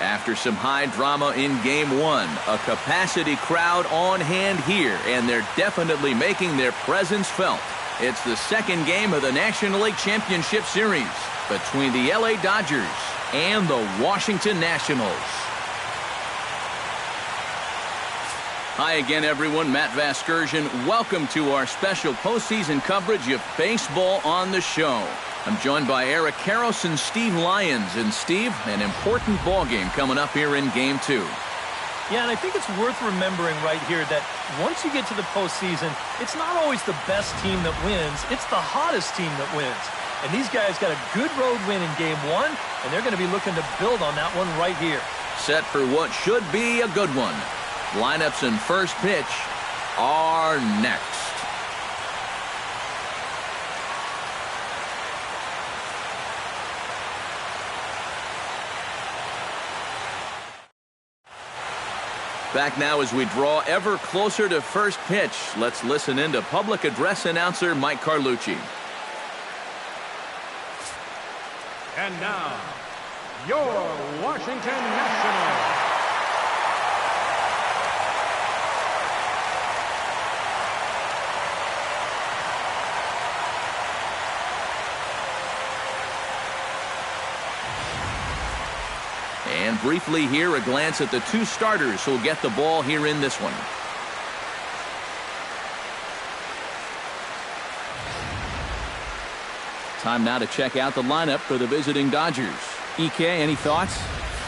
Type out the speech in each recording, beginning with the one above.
After some high drama in Game 1, a capacity crowd on hand here, and they're definitely making their presence felt. It's the second game of the National League Championship Series between the LA Dodgers and the Washington Nationals. Hi again, everyone. Matt Vasgersian. Welcome to our special postseason coverage of baseball on the show. I'm joined by Eric Karros and Steve Lyons. And Steve, an important ball game coming up here in Game 2. Yeah, and I think it's worth remembering right here that once you get to the postseason, it's not always the best team that wins. It's the hottest team that wins. And these guys got a good road win in Game 1, and they're going to be looking to build on that one right here. Set for what should be a good one. Lineups and first pitch are next. Back now as we draw ever closer to first pitch. Let's listen in to public address announcer Mike Carlucci. And now, your Washington Nationals. And briefly here, a glance at the two starters who'll get the ball here in this one. Time now to check out the lineup for the visiting Dodgers. EK, any thoughts?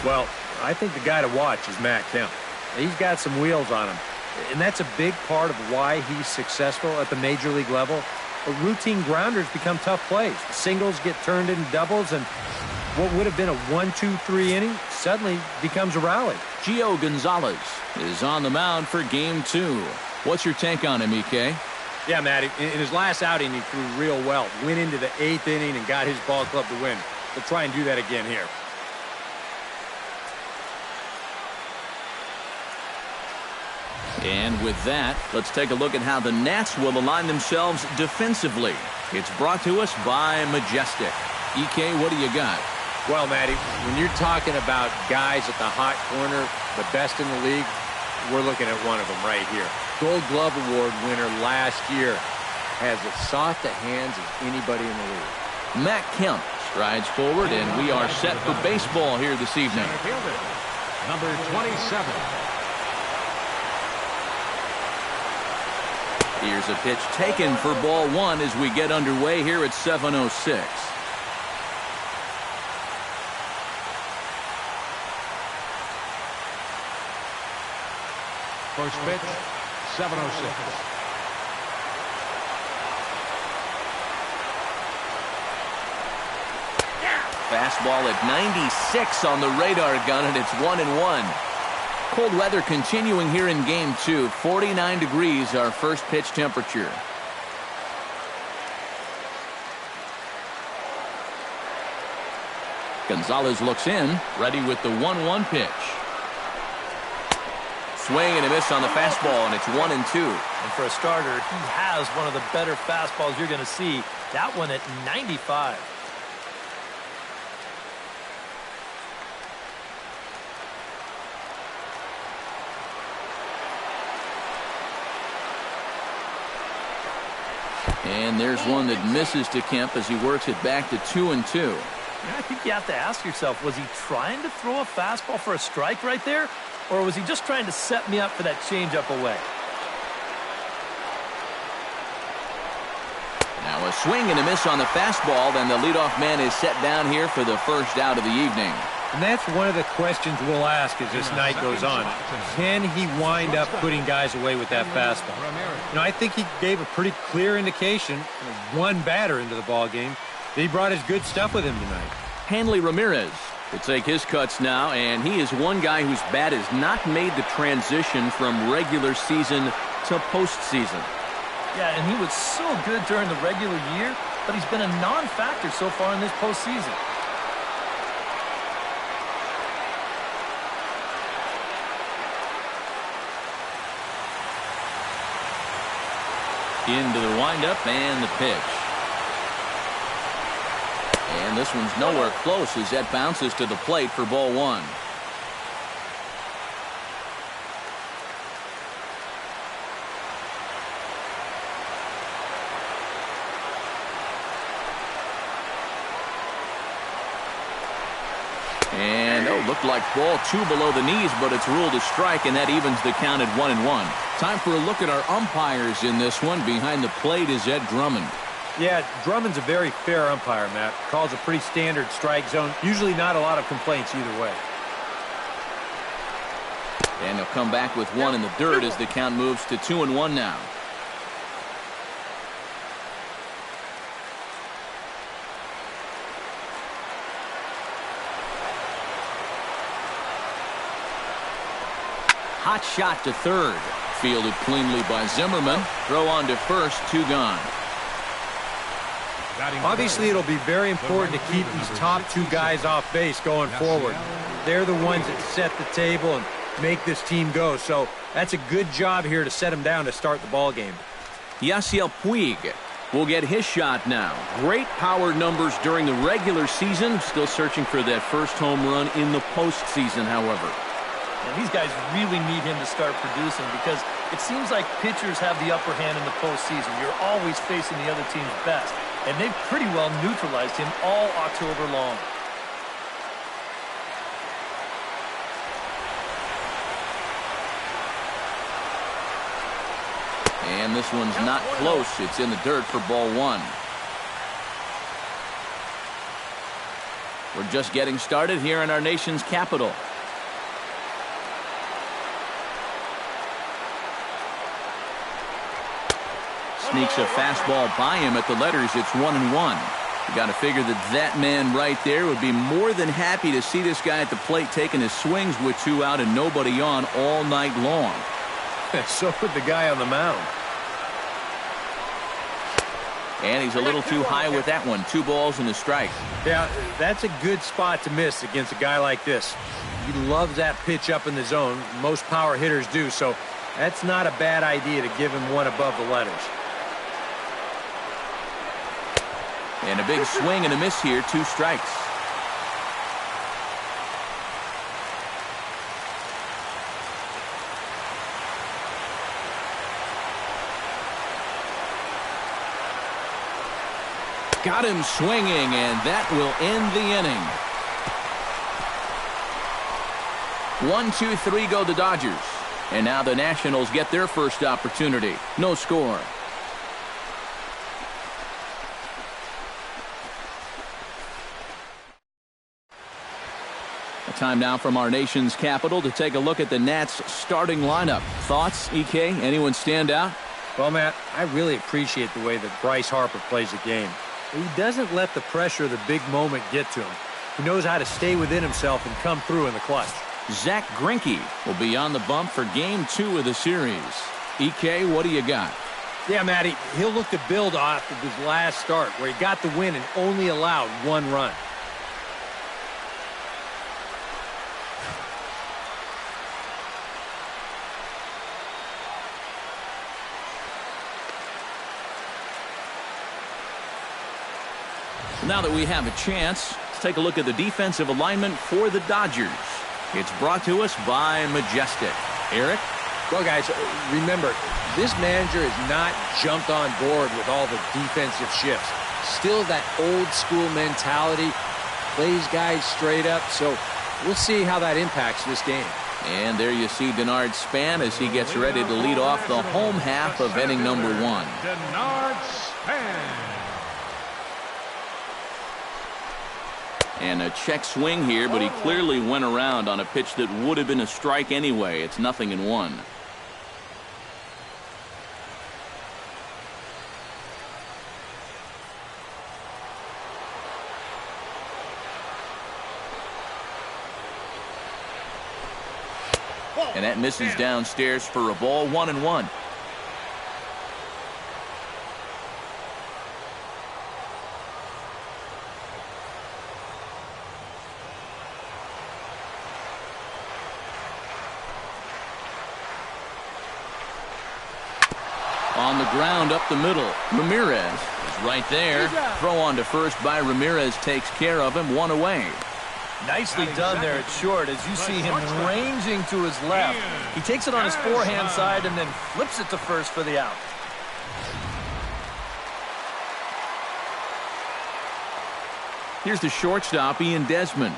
Well, I think the guy to watch is Matt Kemp. He's got some wheels on him, and that's a big part of why he's successful at the major league level. But routine grounders become tough plays. Singles get turned into doubles, and what would have been a 1-2-3 inning suddenly becomes a rally. Gio Gonzalez is on the mound for Game 2. What's your take on him, EK? Yeah, Matt, in his last outing, he threw real well. Went into the 8th inning and got his ball club to win. We'll try and do that again here. And with that, let's take a look at how the Nats will align themselves defensively. It's brought to us by Majestic. EK, what do you got? Well, Matty, when you're talking about guys at the hot corner, the best in the league, we're looking at one of them right here. Gold Glove Award winner last year, has as soft a hands as anybody in the league. Matt Kemp strides forward, and we are set for baseball here this evening. Center fielder, number 27. Here's a pitch taken for ball one as we get underway here at 7:06. First pitch, 7:06. Fastball at 96 on the radar gun, and it's 1-1. Cold weather continuing here in Game 2. 49 degrees, our first pitch temperature. Gonzalez looks in, ready with the 1-1 pitch. Swing and a miss on the fastball, and it's 1-2. And for a starter, he has one of the better fastballs you're going to see. That one at 95. And there's one that misses to Kemp as he works it back to 2-2. I think you have to ask yourself, was he trying to throw a fastball for a strike right there? Or was he just trying to set me up for that changeup away? Now a swing and a miss on the fastball, then the leadoff man is set down here for the first out of the evening. And that's one of the questions we'll ask as this night goes on. Can he wind up putting guys away with that fastball? You know, I think he gave a pretty clear indication, one batter into the ball game, that he brought his good stuff with him tonight. Hanley Ramirez will take his cuts now, and he is one guy whose bat has not made the transition from regular season to postseason. Yeah, and he was so good during the regular year, but he's been a non-factor so far in this postseason. Into the windup and the pitch. And this one's nowhere close as that bounces to the plate for ball one. looked like ball 2 below the knees, but it's ruled a strike, and that evens the count at 1-1. Time for a look at our umpires in this one. Behind the plate is Ed Drummond. Yeah, Drummond's a very fair umpire, Matt. Calls a pretty standard strike zone. Usually not a lot of complaints either way. And he'll come back with one in the dirt as the count moves to 2-1 now. Hot shot to third. Fielded cleanly by Zimmerman. Throw on to first, 2 gone. Obviously, it'll be very important to keep these top 2 guys off base going forward. They're the ones that set the table and make this team go. So that's a good job here to set them down to start the ball game. Yasiel Puig will get his shot now. Great power numbers during the regular season. Still searching for that first home run in the postseason, however. And these guys really need him to start producing because it seems like pitchers have the upper hand in the postseason. You're always facing the other team's best. And they've pretty well neutralized him all October long. And this one's not close. It's in the dirt for ball 1. We're just getting started here in our nation's capital. Sneaks a fastball by him at the letters. It's 1-1. You got to figure that man right there would be more than happy to see this guy at the plate taking his swings with 2 out and nobody on all night long. So would the guy on the mound. And he's a little too high with that one. 2 balls and a strike. Yeah, that's a good spot to miss against a guy like this. He loves that pitch up in the zone. Most power hitters do, so that's not a bad idea to give him one above the letters. And a big swing and a miss here. 2 strikes. Got him swinging, and that will end the inning. 1, 2, 3 go the Dodgers. And now the Nationals get their first opportunity. No score. Time now from our nation's capital to take a look at the Nats starting lineup. Thoughts, EK? Anyone stand out? Well, Matt, I really appreciate the way that Bryce Harper plays the game. He doesn't let the pressure of the big moment get to him. He knows how to stay within himself and come through in the clutch. Zach Greinke will be on the bump for Game 2 of the series. EK, what do you got? Yeah, Matty, he'll look to build off of his last start where he got the win and only allowed 1 run. Now that we have a chance, let's take a look at the defensive alignment for the Dodgers. It's brought to us by Majestic. Eric? Well, guys, remember, this manager has not jumped on board with all the defensive shifts. Still that old school mentality, plays guys straight up, so we'll see how that impacts this game. And there you see Denard Span as he gets ready to lead off the home half of inning number 1. Denard Span. And a check swing here, but he clearly went around on a pitch that would have been a strike anyway. It's 0-1. And that misses downstairs for a ball. 1-1. On the ground up the middle. Ramirez is right there. Throw on to first by Ramirez takes care of him. 1 away. Nicely done there at short as you see him ranging to his left. He takes it on his forehand side and then flips it to first for the out. Here's the shortstop, Ian Desmond.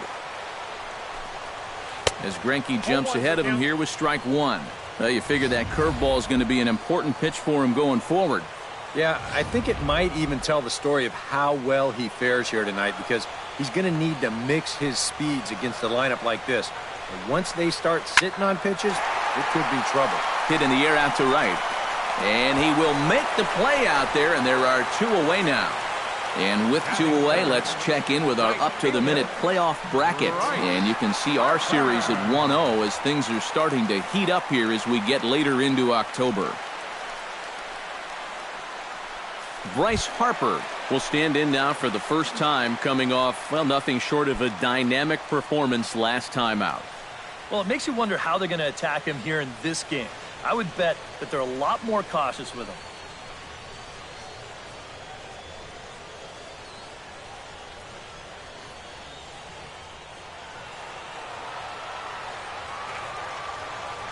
as Greinke jumps ahead of him here with strike one. Well, you figure that curveball is going to be an important pitch for him going forward. Yeah, I think it might even tell the story of how well he fares here tonight, because he's going to need to mix his speeds against a lineup like this. And once they start sitting on pitches, it could be trouble. Hit in the air out to right. And he will make the play out there, and there are 2 away now. And with 2 away, let's check in with our up-to-the-minute playoff bracket. And you can see our series at 1-0 as things are starting to heat up here as we get later into October. Bryce Harper will stand in now for the first time, coming off, well, nothing short of a dynamic performance last time out. Well, it makes you wonder how they're going to attack him here in this game. I would bet that they're a lot more cautious with him.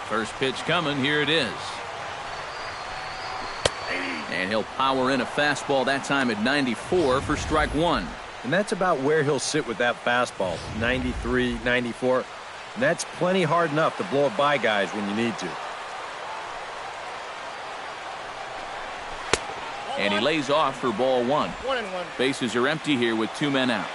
First pitch coming. Here it is. And he'll power in a fastball that time at 94 for strike one. And that's about where he'll sit with that fastball, 93, 94. And that's plenty hard enough to blow it by guys when you need to. And he lays off for ball one. 1-1. Bases are empty here with 2 men out.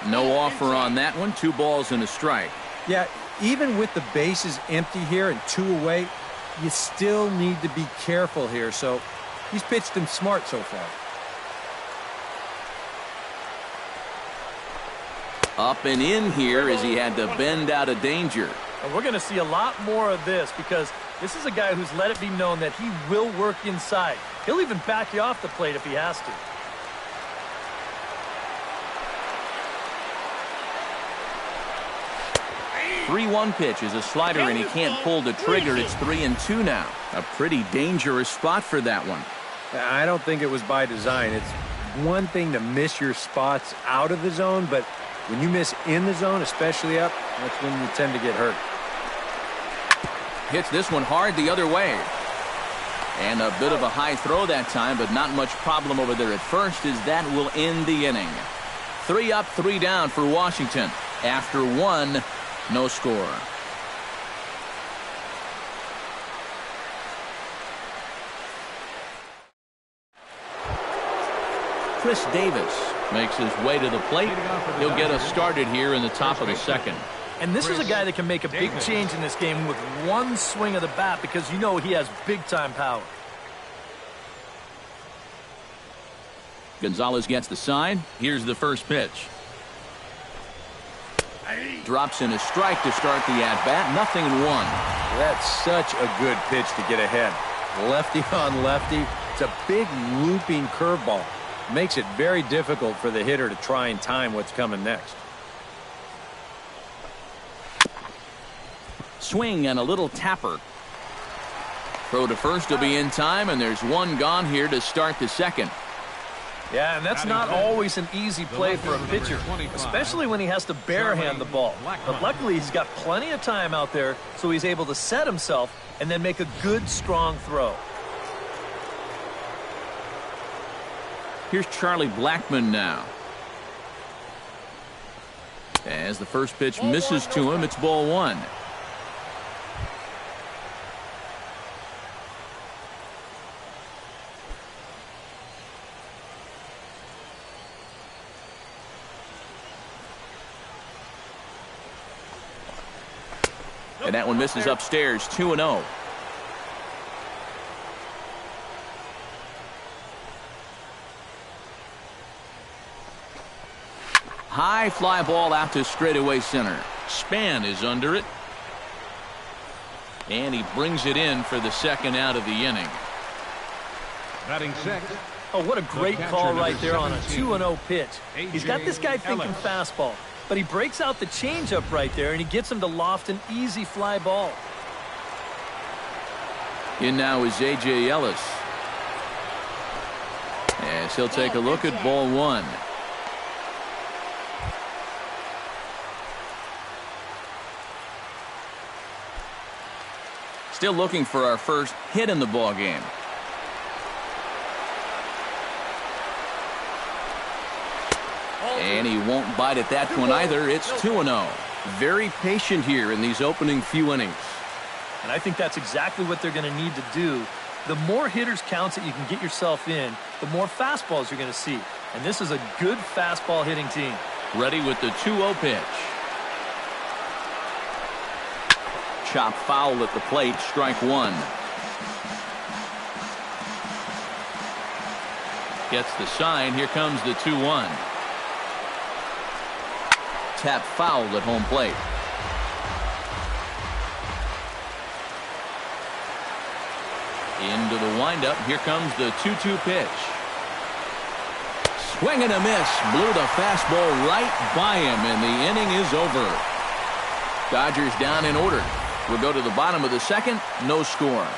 No offer on that one. 2 balls and a strike. Yeah, even with the bases empty here and 2 away, you still need to be careful here. So he's pitched him smart so far. Up and in here as he had to bend out of danger. And we're going to see a lot more of this, because this is a guy who's let it be known that he will work inside. He'll even back you off the plate if he has to. The 3-1 pitch is a slider, and he can't pull the trigger. It's 3-2 now. A pretty dangerous spot for that one. I don't think it was by design. It's one thing to miss your spots out of the zone, but when you miss in the zone, especially up, that's when you tend to get hurt. Hits this one hard the other way. And a bit of a high throw that time, but not much problem over there at first, as that will end the inning. 3 up, 3 down for Washington. After 1, no score. Chris Davis makes his way to the plate. He'll get us started here in the top of the second. And this is a guy that can make a big change in this game with one swing of the bat, because you know he has big-time power. Gonzalez gets the sign. Here's the first pitch. Drops in a strike to start the at-bat. 0-1. That's such a good pitch to get ahead. Lefty on lefty. It's a big looping curveball. Makes it very difficult for the hitter to try and time what's coming next. Swing and a little tapper. Throw to first will be in time, and there's 1 gone here to start the second. Yeah, and that's not always an easy play for a pitcher, especially when he has to barehand the ball. But luckily, he's got plenty of time out there, so he's able to set himself and then make a good, strong throw. Here's Charlie Blackmon now. As the first pitch misses to him, it's ball 1. And that one misses upstairs, 2-0. High fly ball out to straightaway center. Span is under it. And he brings it in for the second out of the inning. Batting sixth. Oh, what a great call right there on a 2-0 pitch. He's got this guy thinking fastball, but he breaks out the changeup right there, and he gets him to loft an easy fly ball. In now is A.J. Ellis. As he'll take a look at ball 1. Still looking for our first hit in the ball game. And he won't bite at that one either. It's 2-0. Very patient here in these opening few innings. And I think that's exactly what they're going to need to do. The more hitters counts that you can get yourself in, the more fastballs you're going to see. And this is a good fastball hitting team. Ready with the 2-0 pitch. Chop foul at the plate, strike one. Gets the sign. Here comes the 2-1. Tap foul at home plate. Into the windup. Here comes the 2-2 pitch. Swing and a miss. Blew the fastball right by him, and the inning is over. Dodgers down in order. We'll go to the bottom of the second. No score.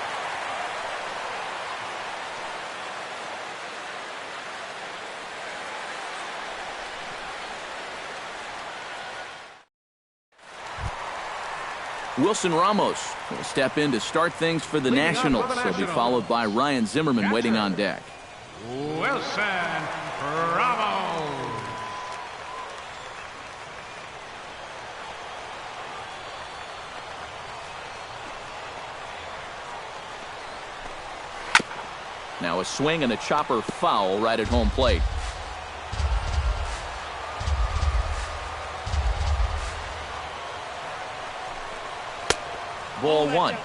Wilson Ramos will step in to start things for the Nationals. He'll be followed by Ryan Zimmerman waiting on deck. Wilson Ramos. Now a swing and a chopper foul right at home plate. Ball one.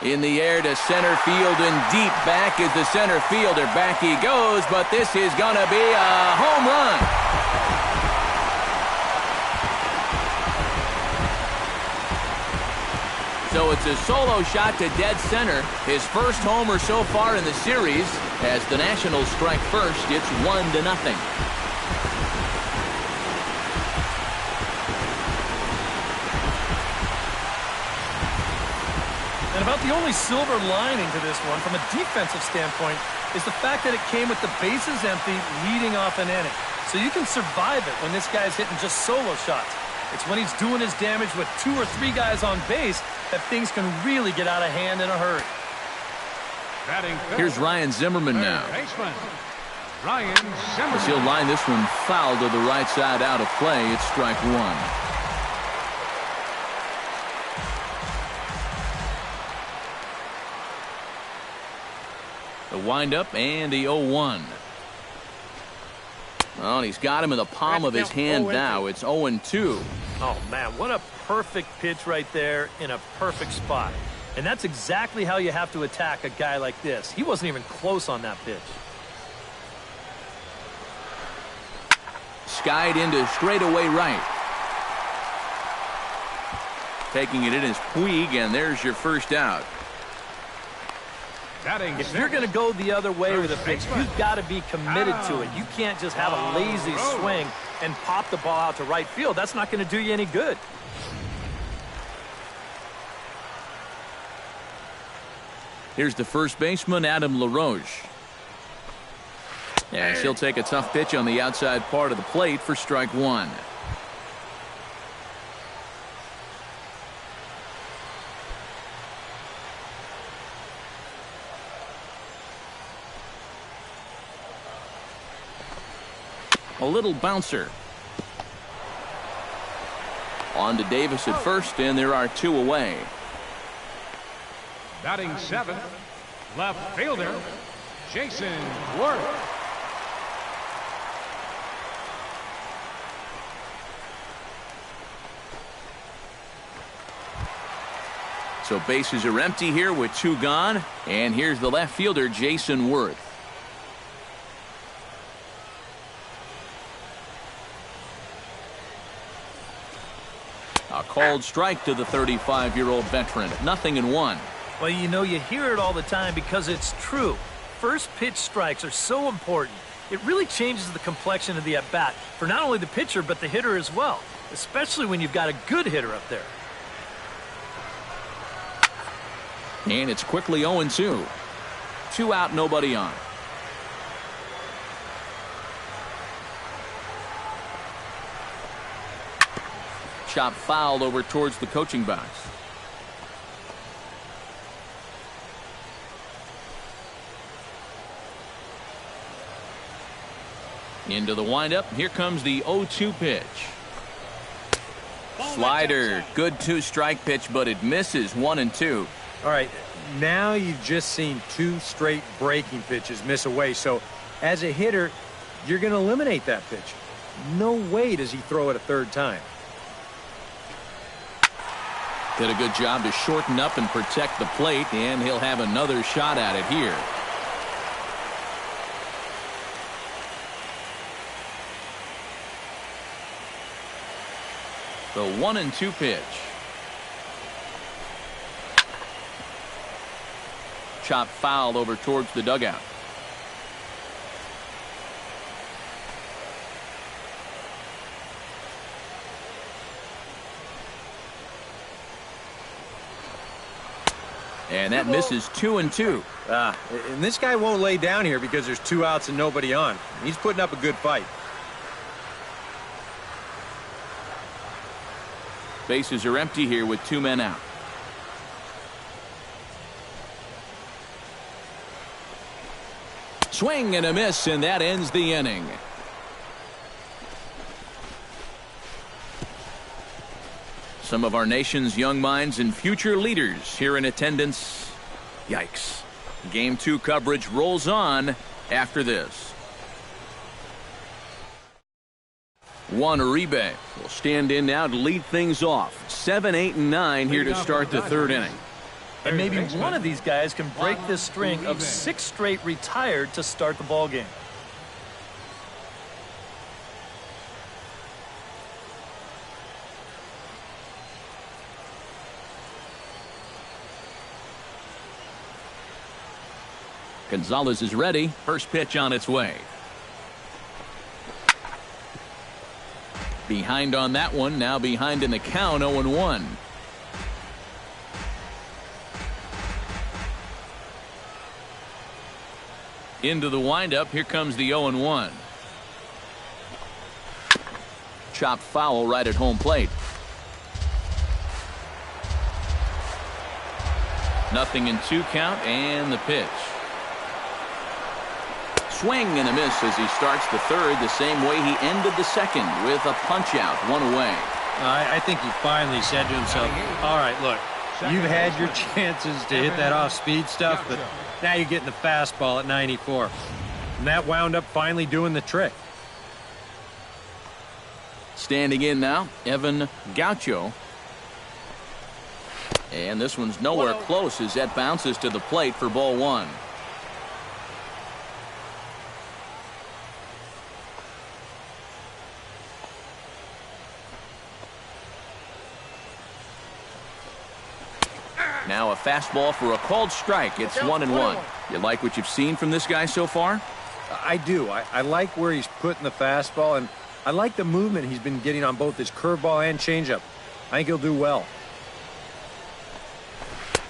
In the air to center field and deep. Back is the center fielder. Back he goes, but this is going to be a home run. So it's a solo shot to dead center. His first homer so far in the series. As the Nationals strike first, it's 1-0. And about the only silver lining to this one from a defensive standpoint is the fact that it came with the bases empty leading off an inning. So you can survive it when this guy's hitting just solo shots. It's when he's doing his damage with 2 or 3 guys on base that things can really get out of hand in a hurry. Here's Ryan Zimmerman now. Ryan Zimmerman. As he'll line this one foul to the right side out of play. It's strike one. The windup and the 0-1. Well, and he's got him in the palm of his hand now. It's 0-2. Oh, man, what a perfect pitch right there in a perfect spot. And that's exactly how you have to attack a guy like this. He wasn't even close on that pitch. Skied into straightaway right. Taking it in is Puig, and there's your first out. If you're going to go the other way with a pitch, you've got to be committed to it. You can't just have a lazy swing and pop the ball out to right field. That's not going to do you any good. Here's the first baseman, Adam LaRoche. Yes, he'll take a tough pitch on the outside part of the plate for strike one. A little bouncer. On to Davis at first, and there are 2 away. Batting 7th, left fielder, Jason Worth. So bases are empty here with 2 gone, and here's the left fielder, Jason Worth. A called strike to the 35-year-old veteran. 0-1. Well, you know, you hear it all the time because it's true. First pitch strikes are so important. It really changes the complexion of the at-bat for not only the pitcher but the hitter as well, especially when you've got a good hitter up there. And it's quickly 0-2. 2 out, nobody on. Chop fouled over towards the coaching box. Into the windup. Here comes the 0-2 pitch. Slider. Good 2-strike pitch, but it misses 1-2. All right, now you've just seen 2 straight breaking pitches miss away. So as a hitter, you're going to eliminate that pitch. No way does he throw it a third time. Did a good job to shorten up and protect the plate, and he'll have another shot at it here. The 1-2 pitch. Chop foul over towards the dugout. And that misses 2-2. And this guy won't lay down here because there's 2 outs and nobody on. He's putting up a good fight. Bases are empty here with 2 men out. Swing and a miss, and that ends the inning. Some of our nation's young minds and future leaders here in attendance. Yikes. Game 2 coverage rolls on after this. Juan Uribe will stand in now to lead things off. 7, 8, and 9 here to start the 3rd inning. And maybe one of these guys can break this string of 6 straight retired to start the ball game. Gonzalez is ready. First pitch on its way. Behind on that one. Now behind in the count. 0-1. Into the windup. Here comes the 0-1. Chopped foul right at home plate. Nothing in 2 count, and the pitch. Swing and a miss as he starts the 3rd the same way he ended the 2nd with a punch out, 1 away. I think he finally said to himself, all right, look, you've had your chances to hit that off-speed stuff, but now you're getting the fastball at 94. And that wound up finally doing the trick. Standing in now, Evan Gaucho. And this one's nowhere close as that bounces to the plate for ball 1. Now a fastball for a called strike. It's 1-1. You like what you've seen from this guy so far? I do. I like where he's putting the fastball, and I like the movement he's been getting on both his curveball and changeup. I think he'll do well.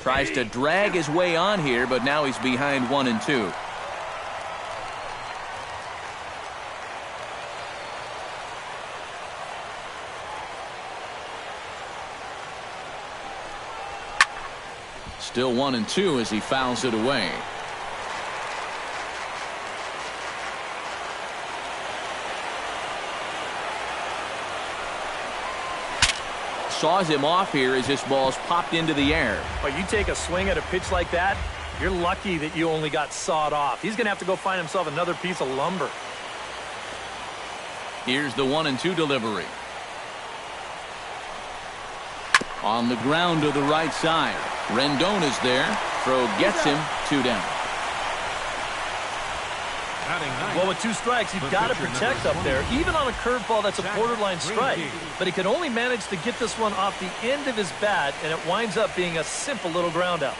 Tries to drag his way on here, but now he's behind 1-2. Still 1-2 as he fouls it away. Saws him off here as this ball's popped into the air. But you take a swing at a pitch like that, you're lucky that you only got sawed off. He's going to have to go find himself another piece of lumber. Here's the 1-2 delivery. On the ground to the right side. Rendon is there. Throw gets him. 2 down. Well, with 2 strikes, you've got to protect up there, even on a curveball that's a borderline strike. But he could only manage to get this one off the end of his bat, and it winds up being a simple little ground out.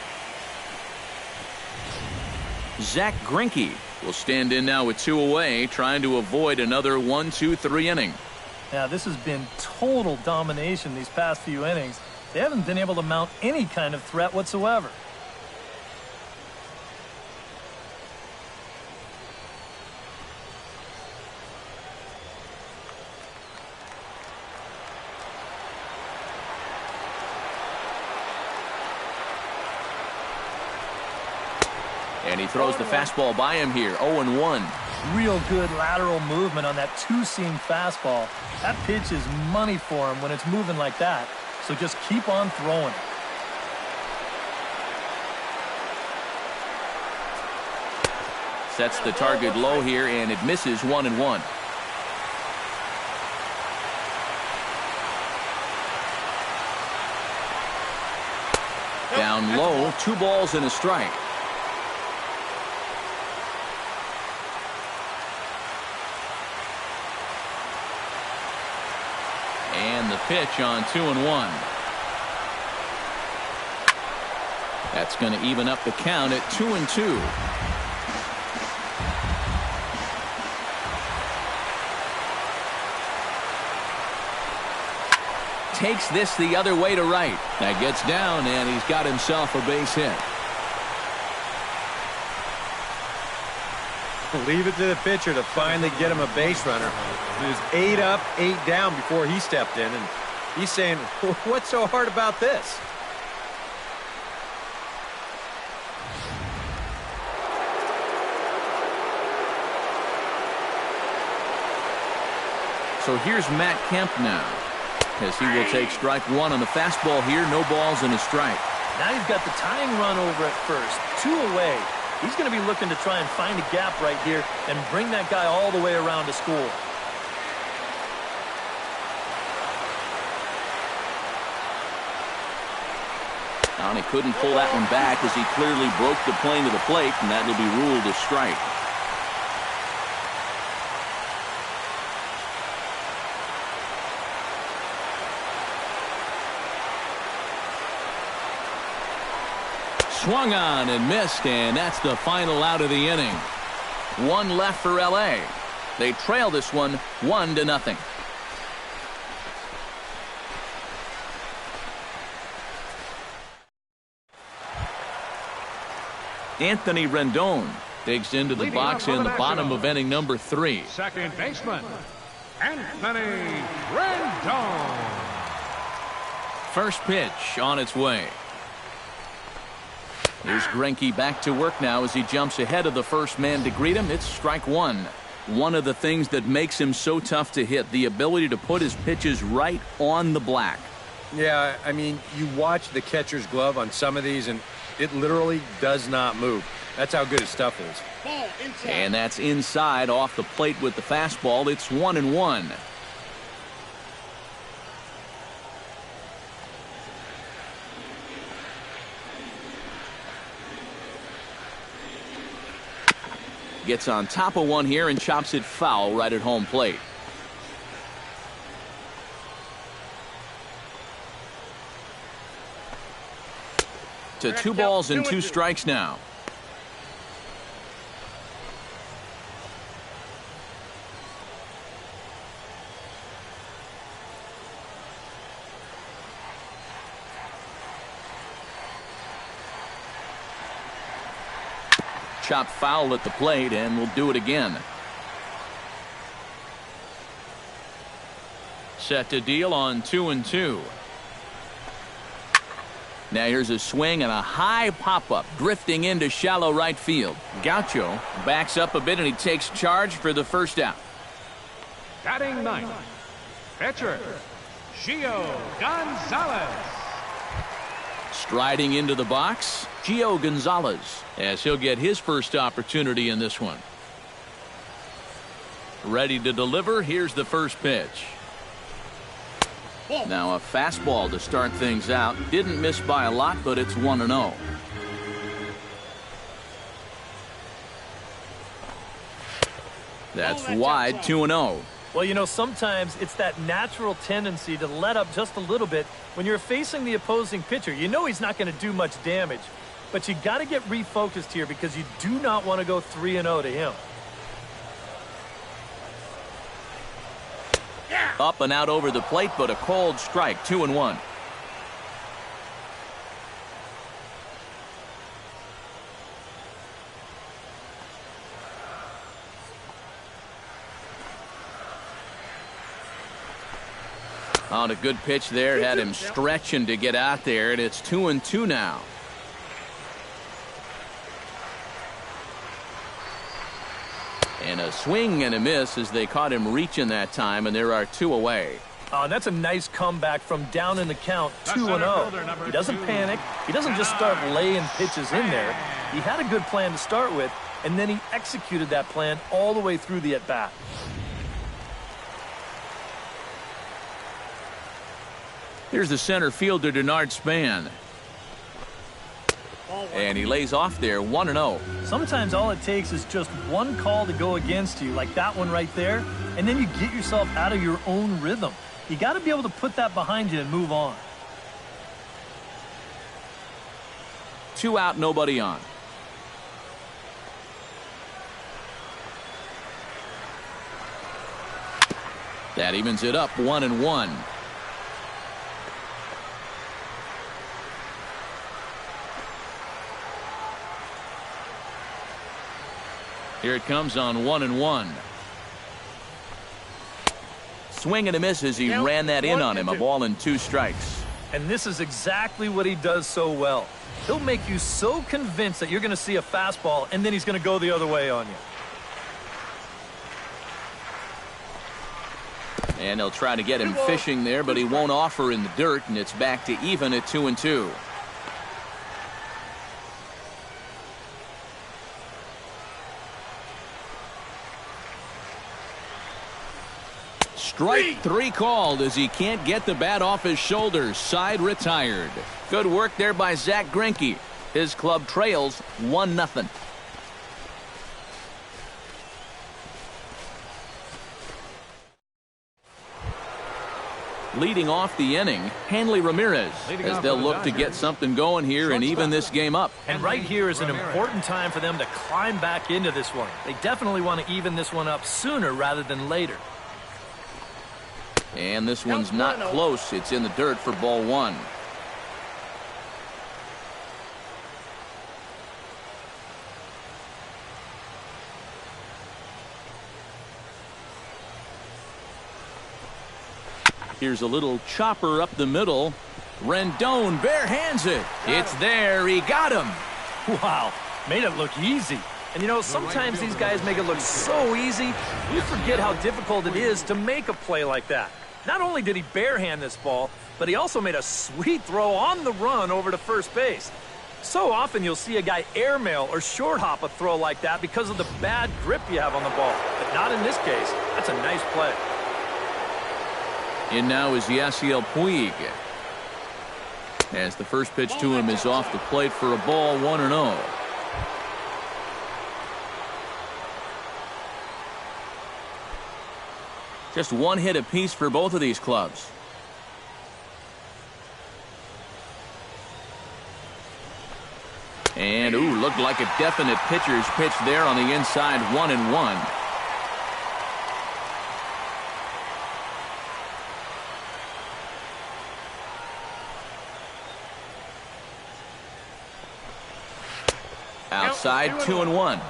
Zach Greinke will stand in now with 2 away, trying to avoid another 1-2-3 inning. Now, this has been total domination these past few innings. They haven't been able to mount any kind of threat whatsoever. And he throws the fastball by him here. 0-1. Real good lateral movement on that two-seam fastball. That pitch is money for him when it's moving like that. So just keep on throwing. Sets the target low here, and it misses 1-1. Down low, 2 balls and a strike. And the pitch on 2-1. That's going to even up the count at 2-2. Takes this the other way to right. That gets down, and he's got himself a base hit. Leave it to the pitcher to finally get him a base runner. It was 8 up, 8 down before he stepped in, and he's saying, what's so hard about this? So here's Matt Kemp now, as he will take strike 1 on the fastball here. No balls and a strike. Now you've got the tying run over at first. 2 away. He's going to be looking to try and find a gap right here and bring that guy all the way around to score. And he couldn't pull that one back as he clearly broke the plane to the plate, and that will be ruled a strike. Swung on and missed, and that's the final out of the inning. 1 left for L.A. They trail this one 1-0. Anthony Rendon digs into the box in the bottom of inning number 3. Second baseman, Anthony Rendon. First pitch on its way. Here's Greinke back to work now as he jumps ahead of the first man to greet him. It's strike 1. One of the things that makes him so tough to hit, the ability to put his pitches right on the black. Yeah, I mean, you watch the catcher's glove on some of these, and it literally does not move. That's how good his stuff is. And that's inside off the plate with the fastball. It's 1-1. Gets on top of one here and chops it foul right at home plate. To 2 balls and 2 strikes now. Chop foul at the plate, and we'll do it again. Set to deal on 2-2. Now here's a swing and a high pop-up drifting into shallow right field. Gaucho backs up a bit, and he takes charge for the first out. Batting 9th, pitcher, Gio Gonzalez. Striding into the box, Gio Gonzalez, as he'll get his first opportunity in this one. Ready to deliver. Here's the first pitch. Now a fastball to start things out. Didn't miss by a lot, but it's 1-0. That's wide, 2-0. Well, you know, sometimes it's that natural tendency to let up just a little bit when you're facing the opposing pitcher. You know he's not going to do much damage, but you got to get refocused here because you do not want to go 3-0 to him. Up and out over the plate, but a called strike, 2-1. On a good pitch there, had him stretching to get out there, and it's 2-2 now. And a swing and a miss as they caught him reaching that time, and there are 2 away. That's a nice comeback from down in the count 2-0. He doesn't panic. He doesn't just start laying pitches in there. He had a good plan to start with, and then he executed that plan all the way through the at-bat. Here's the center fielder, Denard Span. And he lays off there, 1-0. Sometimes all it takes is just one call to go against you, like that one right there, and then you get yourself out of your own rhythm. You got to be able to put that behind you and move on. 2 out, nobody on. That evens it up, 1-1. Here it comes on 1-1. Swing and a miss as he ran that in on him. A ball and 2 strikes. And this is exactly what he does so well. He'll make you so convinced that you're going to see a fastball, and then he's going to go the other way on you. And they'll try to get him fishing there, but he won't offer in the dirt, and it's back to even at 2-2. Strike 3 called as he can't get the bat off his shoulders. Side retired. Good work there by Zach Greinke. His club trails 1-0. Leading off the inning, Hanley Ramirez, as they'll look to get something going here and even this game up. And right here is an important time for them to climb back into this one. They definitely want to even this one up sooner rather than later. And this one's not close. It's in the dirt for ball 1. Here's a little chopper up the middle. Rendon bare hands it. It's there. He got him. Wow, made it look easy. And you know, sometimes these guys make it look so easy, you forget how difficult it is to make a play like that. Not only did he barehand this ball, but he also made a sweet throw on the run over to first base. So often you'll see a guy airmail or short hop a throw like that because of the bad grip you have on the ball. But not in this case. That's a nice play. In now is Yasiel Puig. As the first pitch to him is off the plate for a ball, 1-0. Just one hit apiece for both of these clubs. And, ooh, looked like a definite pitcher's pitch there on the inside, 1-1. Outside, 2-1.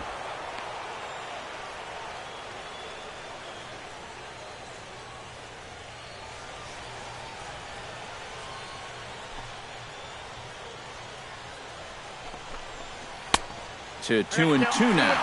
To 2-2 now.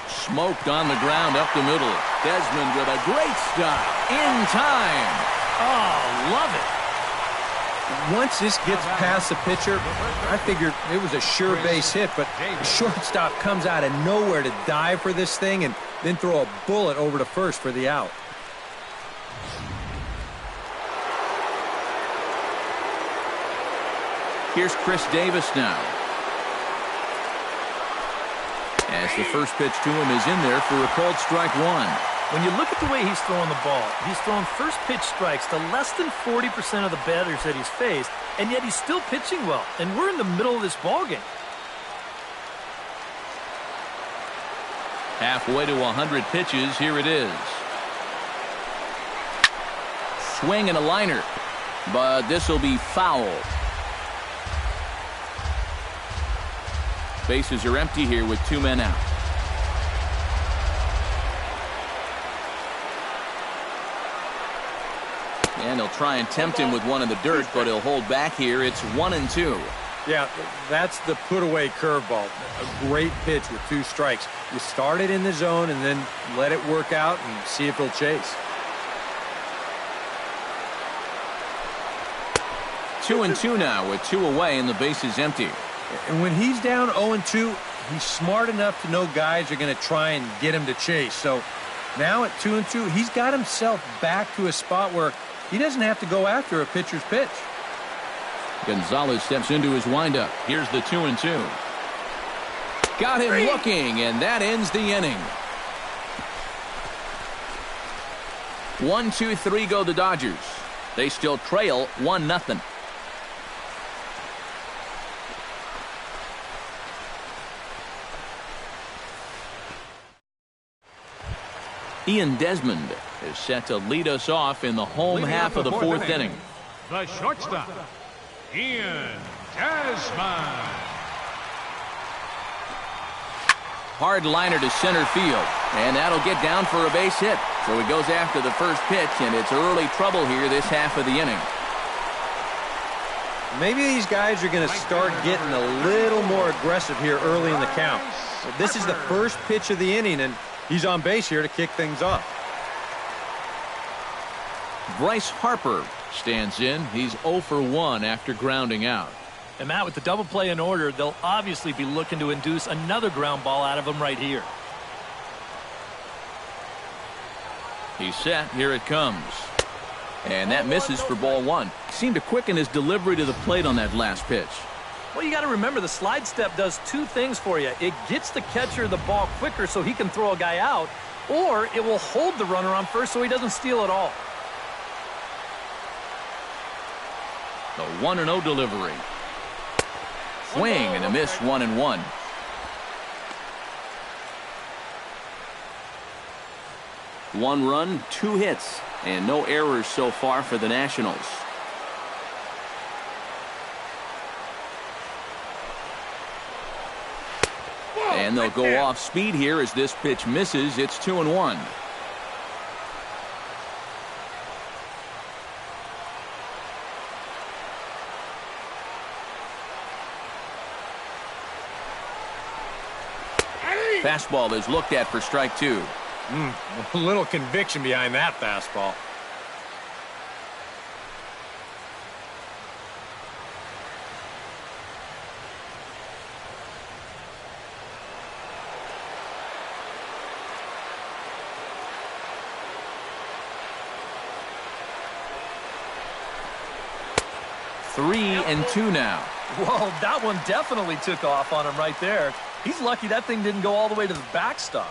Smoked on the ground up the middle. Desmond with a great stop in time. Oh, love it. Once this gets past the pitcher, I figured it was a sure base hit, but the shortstop comes out of nowhere to dive for this thing and then throw a bullet over to first for the out. Here's Chris Davis now. As the first pitch to him is in there for a called strike 1. When you look at the way he's throwing the ball, he's throwing first pitch strikes to less than 40% of the batters that he's faced, and yet he's still pitching well. And we're in the middle of this ball game. Halfway to 100 pitches, here it is. Swing and a liner, but this will be foul. Bases are empty here with 2 men out. And he'll try and tempt him with one in the dirt, but he'll hold back here. It's 1-2. Yeah, that's the put-away curveball. A great pitch with 2 strikes. You start it in the zone and then let it work out and see if he'll chase. 2-2 now with 2 away and the base is empty. And when he's down 0-2, he's smart enough to know guys are going to try and get him to chase. So now at 2-2, he's got himself back to a spot where he doesn't have to go after a pitcher's pitch. Gonzalez steps into his windup. Here's the 2-2. Got him looking, and that ends the inning. 1-2-3 go the Dodgers. They still trail 1-0. Ian Desmond is set to lead us off in the home half of the 4th inning. The shortstop, Ian Desmond. Hard liner to center field, and that'll get down for a base hit. So he goes after the first pitch, and it's early trouble here this half of the inning. Maybe these guys are going to start getting a little more aggressive here early in the count. This is the first pitch of the inning, and he's on base here to kick things off. Bryce Harper stands in. He's 0 for 1 after grounding out. And Matt, with the double play in order, they'll obviously be looking to induce another ground ball out of him right here. He's set. Here it comes. And that misses for ball 1. Seemed to quicken his delivery to the plate on that last pitch. Well, you got to remember the slide step does 2 things for you. It gets the catcher the ball quicker so he can throw a guy out, or it will hold the runner on first so he doesn't steal at all. The 1-0 delivery. Swing and a miss, 1-1. One run, 2 hits, and no errors so far for the Nationals. And they'll go off speed here as this pitch misses. It's 2-1. Fastball is looked at for strike 2. A little conviction behind that fastball. Three and 2 now. Whoa, that one definitely took off on him right there. He's lucky that thing didn't go all the way to the backstop.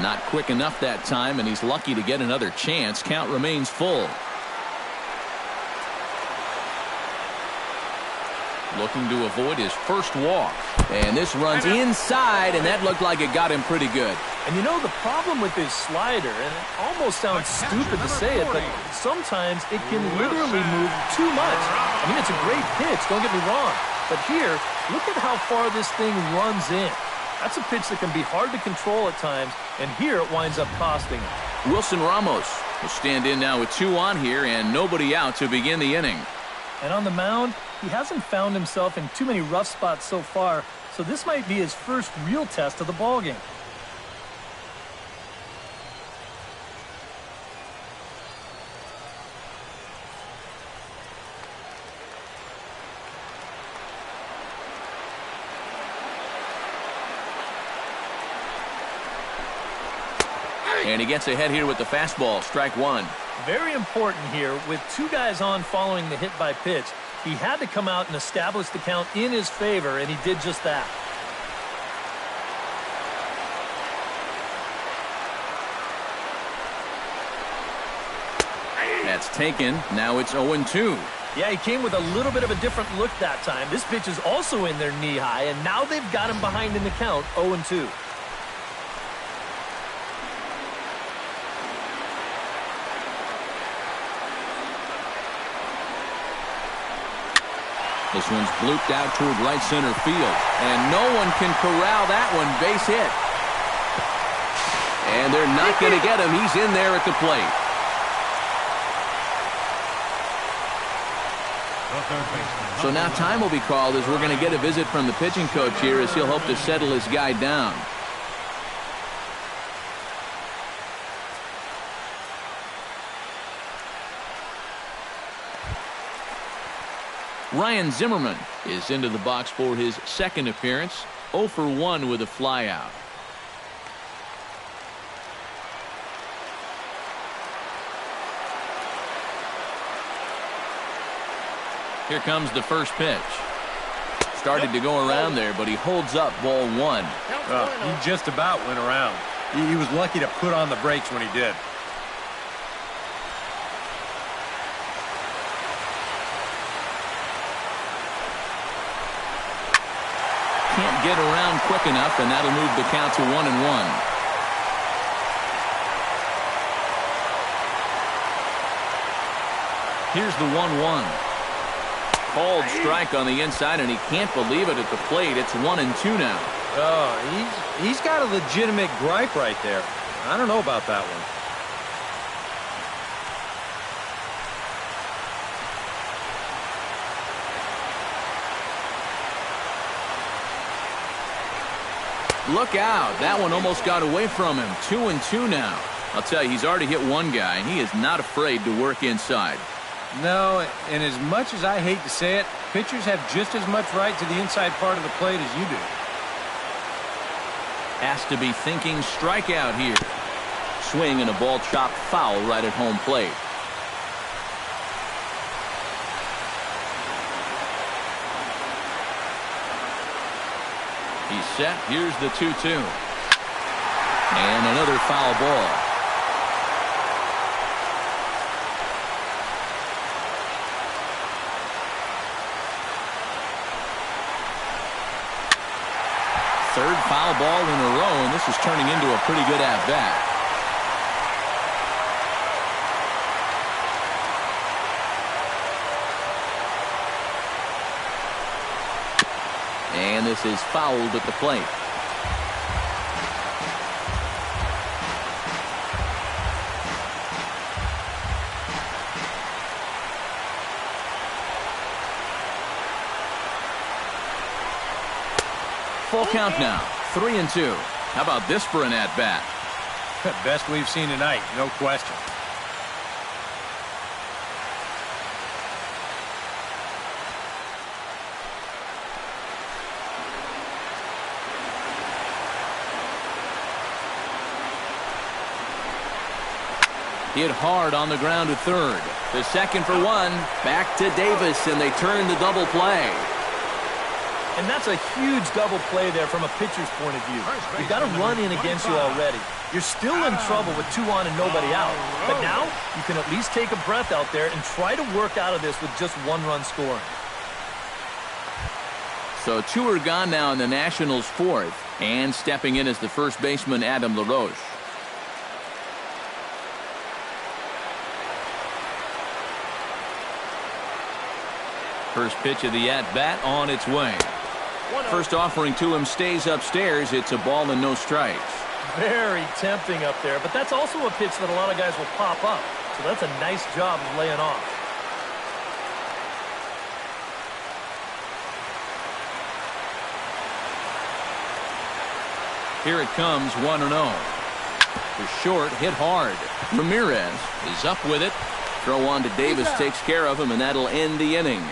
Not quick enough that time, and he's lucky to get another chance. Count remains full. Looking to avoid his first walk. And this runs inside, and that looked like it got him pretty good. And you know, the problem with his slider, and it almost sounds stupid to say it, but sometimes it can literally move too much. I mean, it's a great pitch, don't get me wrong. But here, look at how far this thing runs in. That's a pitch that can be hard to control at times, and here it winds up costing him. Wilson Ramos will stand in now with 2 on here and nobody out to begin the inning. And on the mound, he hasn't found himself in too many rough spots so far, so this might be his first real test of the ballgame. And he gets ahead here with the fastball, strike 1. Very important here, with 2 guys on following the hit by pitch. He had to come out and establish the count in his favor, and he did just that. That's taken. Now it's 0-2. Yeah, he came with a little bit of a different look that time. This pitch is also in there knee high, and now they've got him behind in the count, 0-2. This one's blooped out toward right center field. And no one can corral that one. Base hit. And they're not going to get him. He's in there at the plate. So now time will be called as we're going to get a visit from the pitching coach here as he'll hope to settle his guy down. Ryan Zimmerman is into the box for his second appearance. 0 for 1 with a flyout. Here comes the first pitch. Started to go around there, but he holds up ball 1. He just about went around. He was lucky to put on the brakes when he did. Can't get around quick enough, and that'll move the count to 1-1. Here's the 1-1. Called strike on the inside, and he can't believe it at the plate. It's 1-2 now. Oh, he's got a legitimate gripe right there. I don't know about that one. Look out. That one almost got away from him. 2-2 now. I'll tell you, he's already hit one guy, and he is not afraid to work inside. No, and as much as I hate to say it, pitchers have just as much right to the inside part of the plate as you do. Has to be thinking strikeout here. Swing and a ball chopped foul right at home plate. He's set. Here's the 2-2. And another foul ball. Third foul ball in a row, and this is turning into a pretty good at-bat. And this is fouled at the plate. Full count now. 3-2. How about this for an at-bat? Best we've seen tonight, no question. Hit hard on the ground to third. The second for one. Back to Davis, and they turn the double play. And that's a huge double play there from a pitcher's point of view. You've got a run in against you already. You're still in trouble with 2 on and nobody out. But now you can at least take a breath out there and try to work out of this with just 1 run scoring. So 2 are gone now in the Nationals' 4th. And stepping in as the first baseman, Adam LaRoche. First pitch of the at-bat on its way. First offering to him stays upstairs. It's a ball and no strikes. Very tempting up there, but that's also a pitch that a lot of guys will pop up. So that's a nice job of laying off. Here it comes, 1-0. For short, hit hard. Ramirez is up with it. Throw on to Davis takes care of him, and that'll end the inning.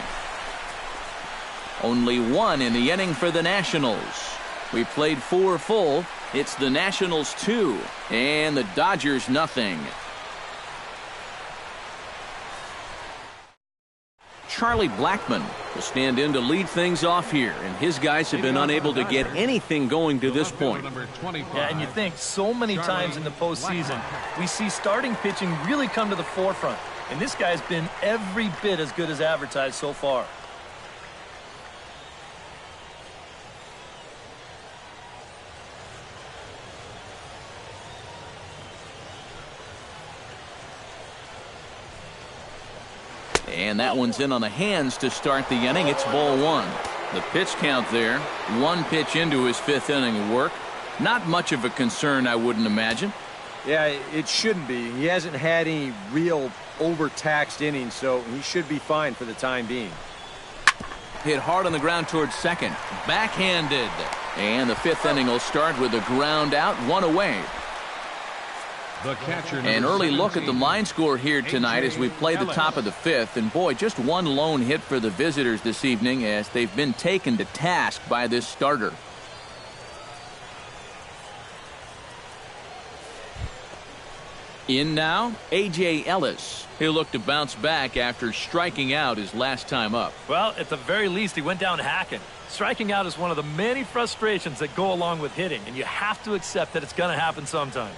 Only 1 in the inning for the Nationals. We played 4 full. It's the Nationals 2 and the Dodgers nothing. Charlie Blackmon will stand in to lead things off here, and his guys have been unable to get anything going to this point. Yeah, and you think so many times in the postseason, we see starting pitching really come to the forefront, and this guy's been every bit as good as advertised so far. And that one's in on the hands to start the inning. It's ball one. The pitch count there. One pitch into his fifth inning of work. Not much of a concern, I wouldn't imagine. Yeah, it shouldn't be. He hasn't had any real overtaxed innings, so he should be fine for the time being. Hit hard on the ground towards second. Backhanded. And the fifth inning will start with a ground out, one away. The catcher, An early look at the line score here tonight as we play the top of the fifth. And boy, just one lone hit for the visitors this evening as they've been taken to task by this starter. In now, A.J. Ellis. He'll look to bounce back after striking out his last time up. Well, at the very least, he went down hacking. Striking out is one of the many frustrations that go along with hitting, and you have to accept that it's going to happen sometimes.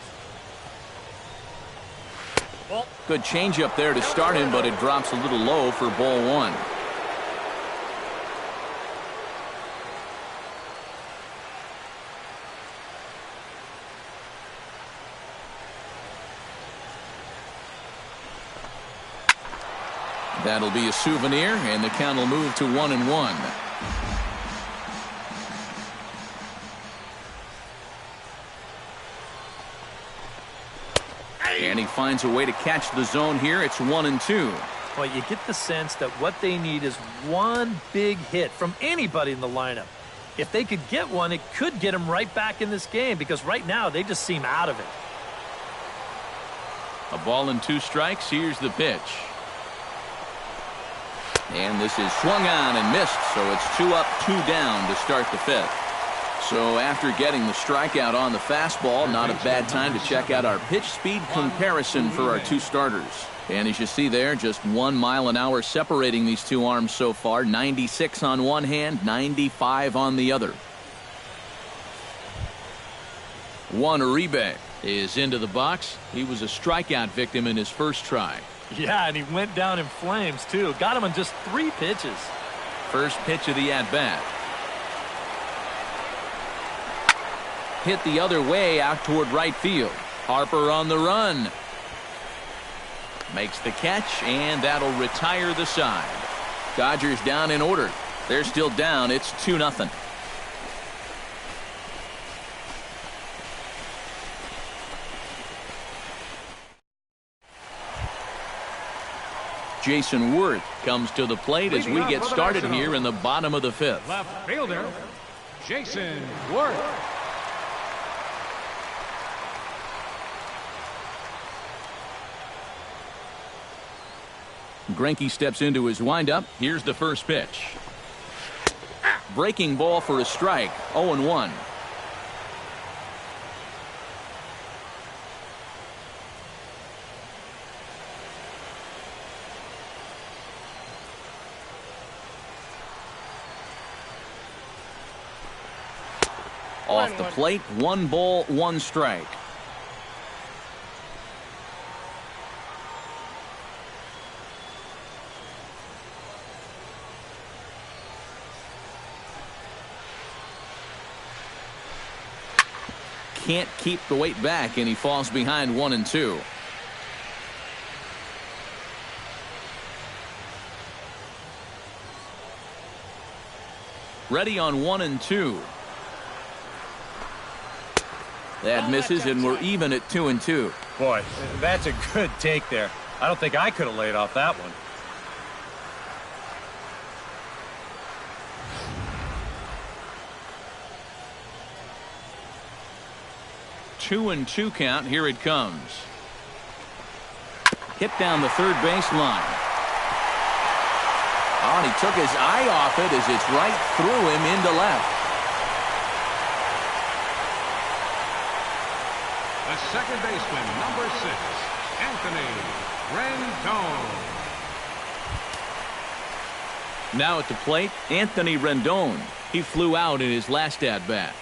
Good changeup there to start him, but it drops a little low for ball one. That'll be a souvenir, and the count will move to 1-1. And he finds a way to catch the zone here. It's 1-2. Well, you get the sense that what they need is one big hit from anybody in the lineup. If they could get one, it could get them right back in this game because right now they just seem out of it. A ball and 2 strikes. Here's the pitch. And this is swung on and missed, so it's 2 up, 2 down to start the fifth. So after getting the strikeout on the fastball, not a bad time to check out our pitch speed comparison for our 2 starters. And as you see there, just 1 mile an hour separating these 2 arms so far. 96 on one hand, 95 on the other. Juan Uribe is into the box. He was a strikeout victim in his first try. Yeah, and he went down in flames, too. Got him on just 3 pitches. First pitch of the at-bat. Hit the other way out toward right field. Harper on the run. Makes the catch, and that'll retire the side. Dodgers down in order. They're still down. It's 2-0. Jason Worth comes to the plate as we get started here in the bottom of the fifth. Left fielder, Jason Worth. Greinke steps into his windup. Here's the first pitch. Breaking ball for a strike. 0-1. Off the plate, 1 ball, 1 strike. Can't keep the weight back, and he falls behind 1-2. Ready on 1-2. That misses, and we're even at 2-2. Boy, that's a good take there. I don't think I could have laid off that one. Two and 2 count. Here it comes. Hit down the third baseline. Oh, and he took his eye off it as it's right through him into left. The second baseman, number 6, Anthony Rendon. Now at the plate, Anthony Rendon. He flew out in his last at-bat.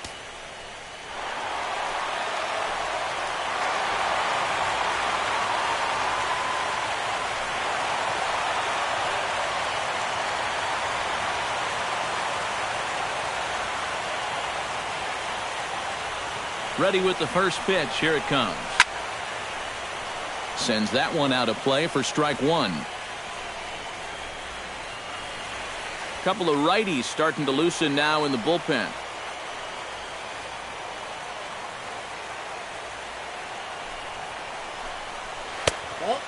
Ready with the first pitch. Here it comes. Sends that one out of play for strike 1. couple of righties starting to loosen now in the bullpen.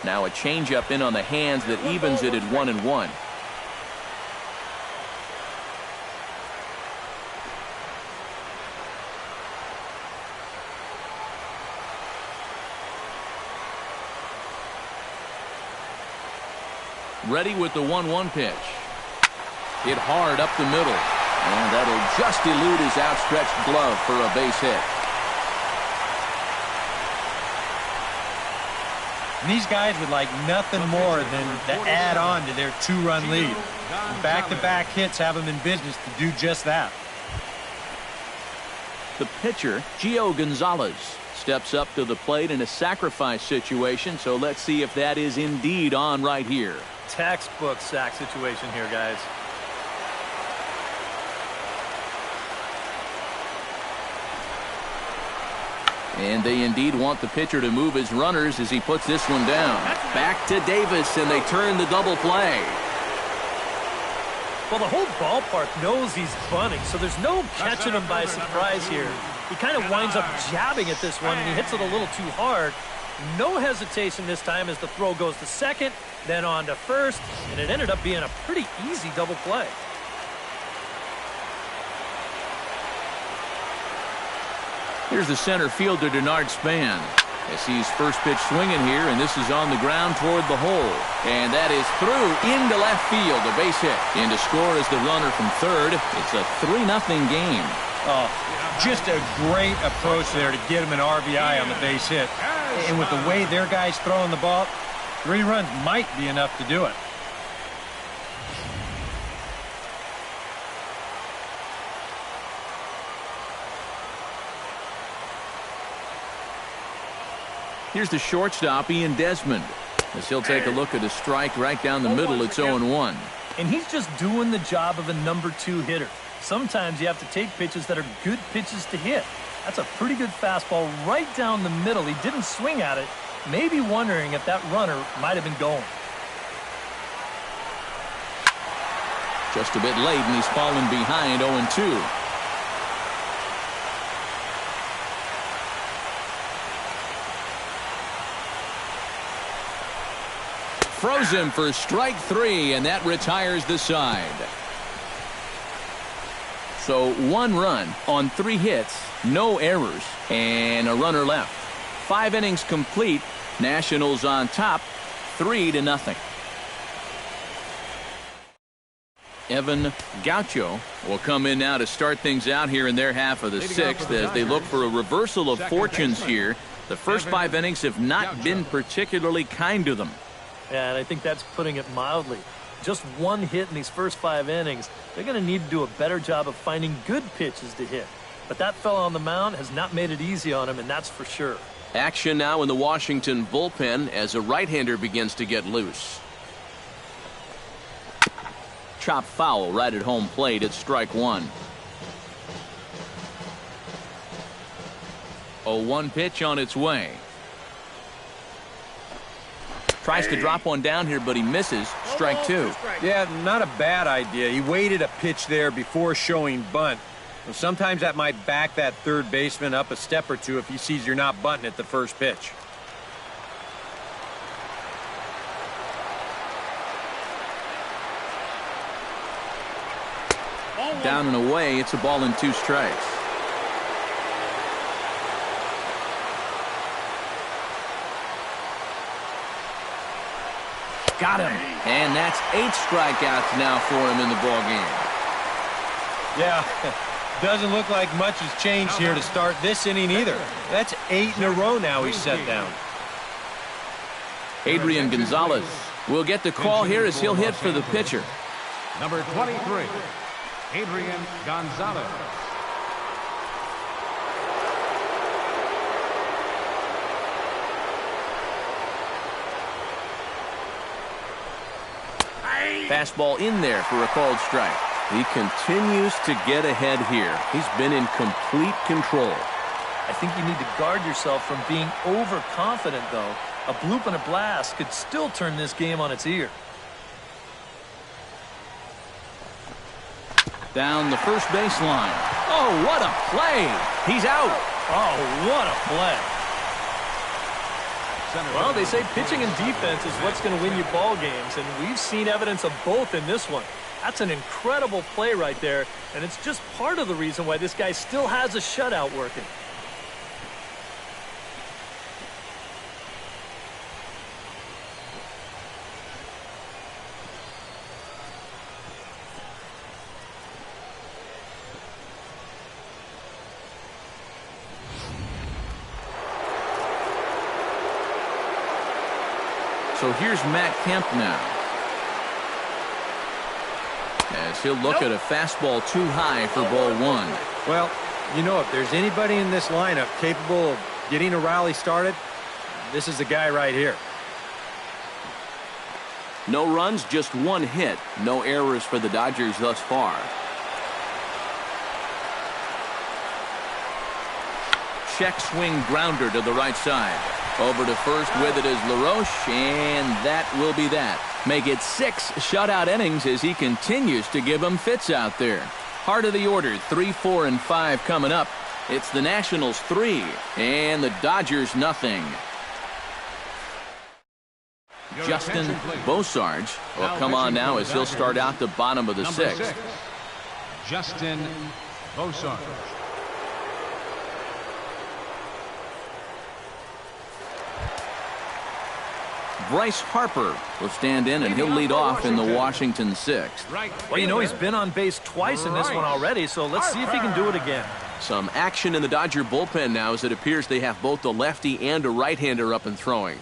Now a changeup in on the hands that evens it at 1-1. Ready with the 1-1 pitch. Hit hard up the middle. And that'll just elude his outstretched glove for a base hit. These guys would like nothing more than to add on to their 2-run lead. Back-to-back hits have them in business to do just that. The pitcher, Gio Gonzalez, steps up to the plate in a sacrifice situation, so let's see if that is indeed on right here. Textbook sack situation here, guys. And they indeed want the pitcher to move his runners as he puts this one down. Back to Davis, and they turn the double play. Well, the whole ballpark knows he's bunting, so there's no catching him by surprise here. He kind of winds up jabbing at this one, and he hits it a little too hard. No hesitation this time as the throw goes to second, then on to first, and it ended up being a pretty easy double play. Here's the center fielder, Denard Span. As he's first pitch swinging here, and this is on the ground toward the hole. And that is through into left field, a base hit. In to score is the runner from third. It's a 3-0 game. Oh, just a great approach there to get him an RBI on the base hit. And with the way their guys throwing the ball, 3 runs might be enough to do it. Here's the shortstop, Ian Desmond. As he'll take a look at a strike right down the middle, it's 0-1. And he's just doing the job of a number 2 hitter. Sometimes you have to take pitches that are good pitches to hit. That's a pretty good fastball right down the middle. He didn't swing at it, maybe wondering if that runner might have been going. Just a bit late, and he's fallen behind 0-2. Throws him for strike 3, and that retires the side. So 1 run on 3 hits, no errors, and a runner left. 5 innings complete. Nationals on top, 3-0. Evan Gaucho will come in now to start things out here in their half of the 6th as they look for a reversal of fortunes here. The first 5 innings have not been particularly kind to them. Yeah, and I think that's putting it mildly. Just 1 hit in these first 5 innings. They're going to need to do a better job of finding good pitches to hit. But that fellow on the mound has not made it easy on him, and that's for sure. Action now in the Washington bullpen as a right-hander begins to get loose. Chop foul right at home plate. It's strike 1. 0-1 pitch on its way. Tries to drop one down here, but he misses. Strike 2. Yeah, not a bad idea. He waited a pitch there before showing bunt. Well, sometimes that might back that third baseman up a step or 2 if he sees you're not bunting at the first pitch. Down and away. It's a ball and 2 strikes. Got him. And that's 8 strikeouts now for him in the ball game. Yeah, doesn't look like much has changed here to start this inning either. That's 8 in a row now he's set down. Adrian Gonzalez will get the call here as he'll hit for the pitcher. Number 23, Adrian Gonzalez. Fastball in there for a called strike. He continues to get ahead here. He's been in complete control. I think you need to guard yourself from being overconfident, though. A bloop and a blast could still turn this game on its ear. Down the first baseline. Oh, what a play. He's out. Oh, what a play. Well, they say pitching and defense is what's going to win you ball games, and we've seen evidence of both in this one. That's an incredible play right there, and it's just part of the reason why this guy still has a shutout working. So here's Matt Kemp now. As he'll look at a fastball too high for ball one. Well, you know, if there's anybody in this lineup capable of getting a rally started, this is the guy right here. No runs, just one hit. No errors for the Dodgers thus far. Check swing grounder to the right side. Over to first with it is LaRoche, and that will be that. Make it 6 shutout innings as he continues to give them fits out there. Heart of the order, 3, 4, and 5 coming up. It's the Nationals 3 and the Dodgers nothing. Justin Beausarge will come on now as he'll start out the bottom of the 6th. Justin Beausarge. Bryce Harper will stand in, and he'll lead off in the Washington 6th. Well, you know, he's been on base twice in this one already, so let's see if he can do it again. Some action in the Dodger bullpen now as it appears they have both a lefty and a right-hander up and throwing.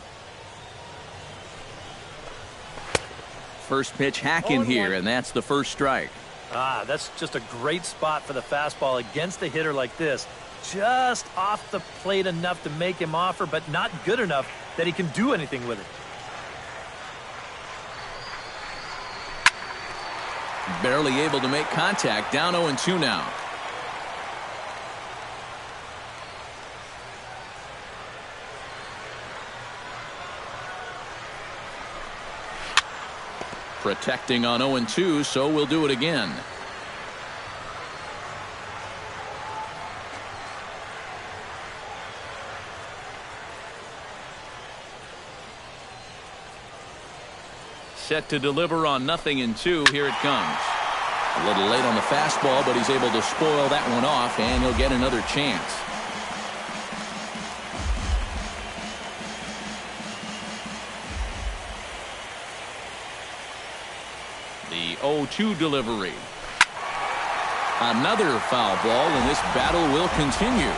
First pitch hack in here, and that's the first strike. That's just a great spot for the fastball against a hitter like this. Just off the plate enough to make him offer, but not good enough that he can do anything with it. Barely able to make contact. Down 0-2 now. Protecting on 0-2, so we'll do it again. Set to deliver on 0-2. Here it comes. A little late on the fastball, but he's able to spoil that one off, and he'll get another chance. The 0-2 delivery. Another foul ball, and this battle will continue.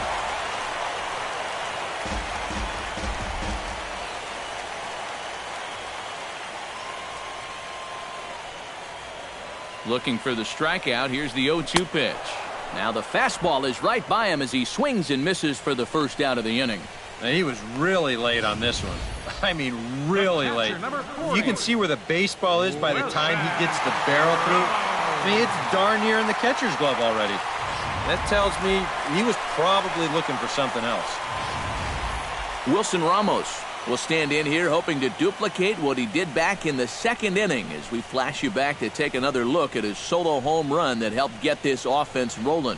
Looking for the strikeout. Here's the 0-2 pitch. Now the fastball is right by him as he swings and misses for the first out of the inning. And he was really late on this one. I mean, really late. You can see where the baseball is by the time he gets the barrel through. I mean, it's darn near in the catcher's glove already. That tells me he was probably looking for something else. Wilson Ramos will stand in here hoping to duplicate what he did back in the second inning as we flash you back to take another look at his solo home run that helped get this offense rolling.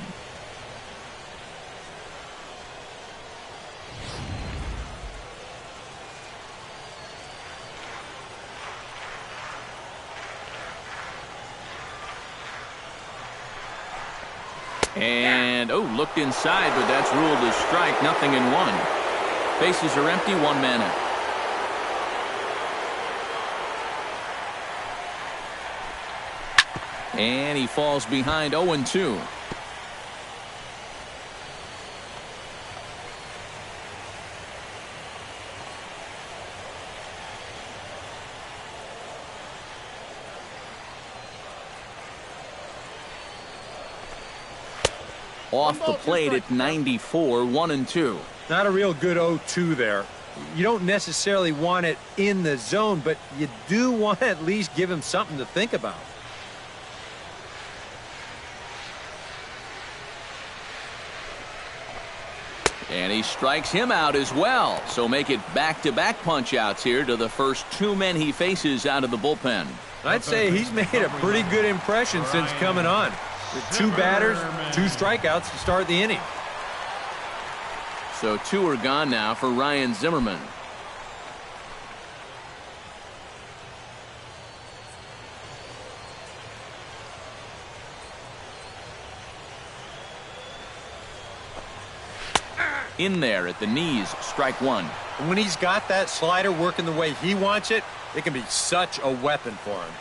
And, looked inside, but that's ruled a strike. 0-1. Bases are empty, 1 man out. And he falls behind 0-2. Off the plate at 94, 1-2. Not a real good 0-2 there. You don't necessarily want it in the zone, but you do want to at least give him something to think about. And he strikes him out as well. So make it back-to-back punch-outs here to the first 2 men he faces out of the bullpen. I'd say he's made a pretty good impression since coming on. With 2 batters, 2 strikeouts to start the inning. So 2 are gone now for Ryan Zimmerman. In there at the knees, strike 1. And when he's got that slider working the way he wants it, it can be such a weapon for him.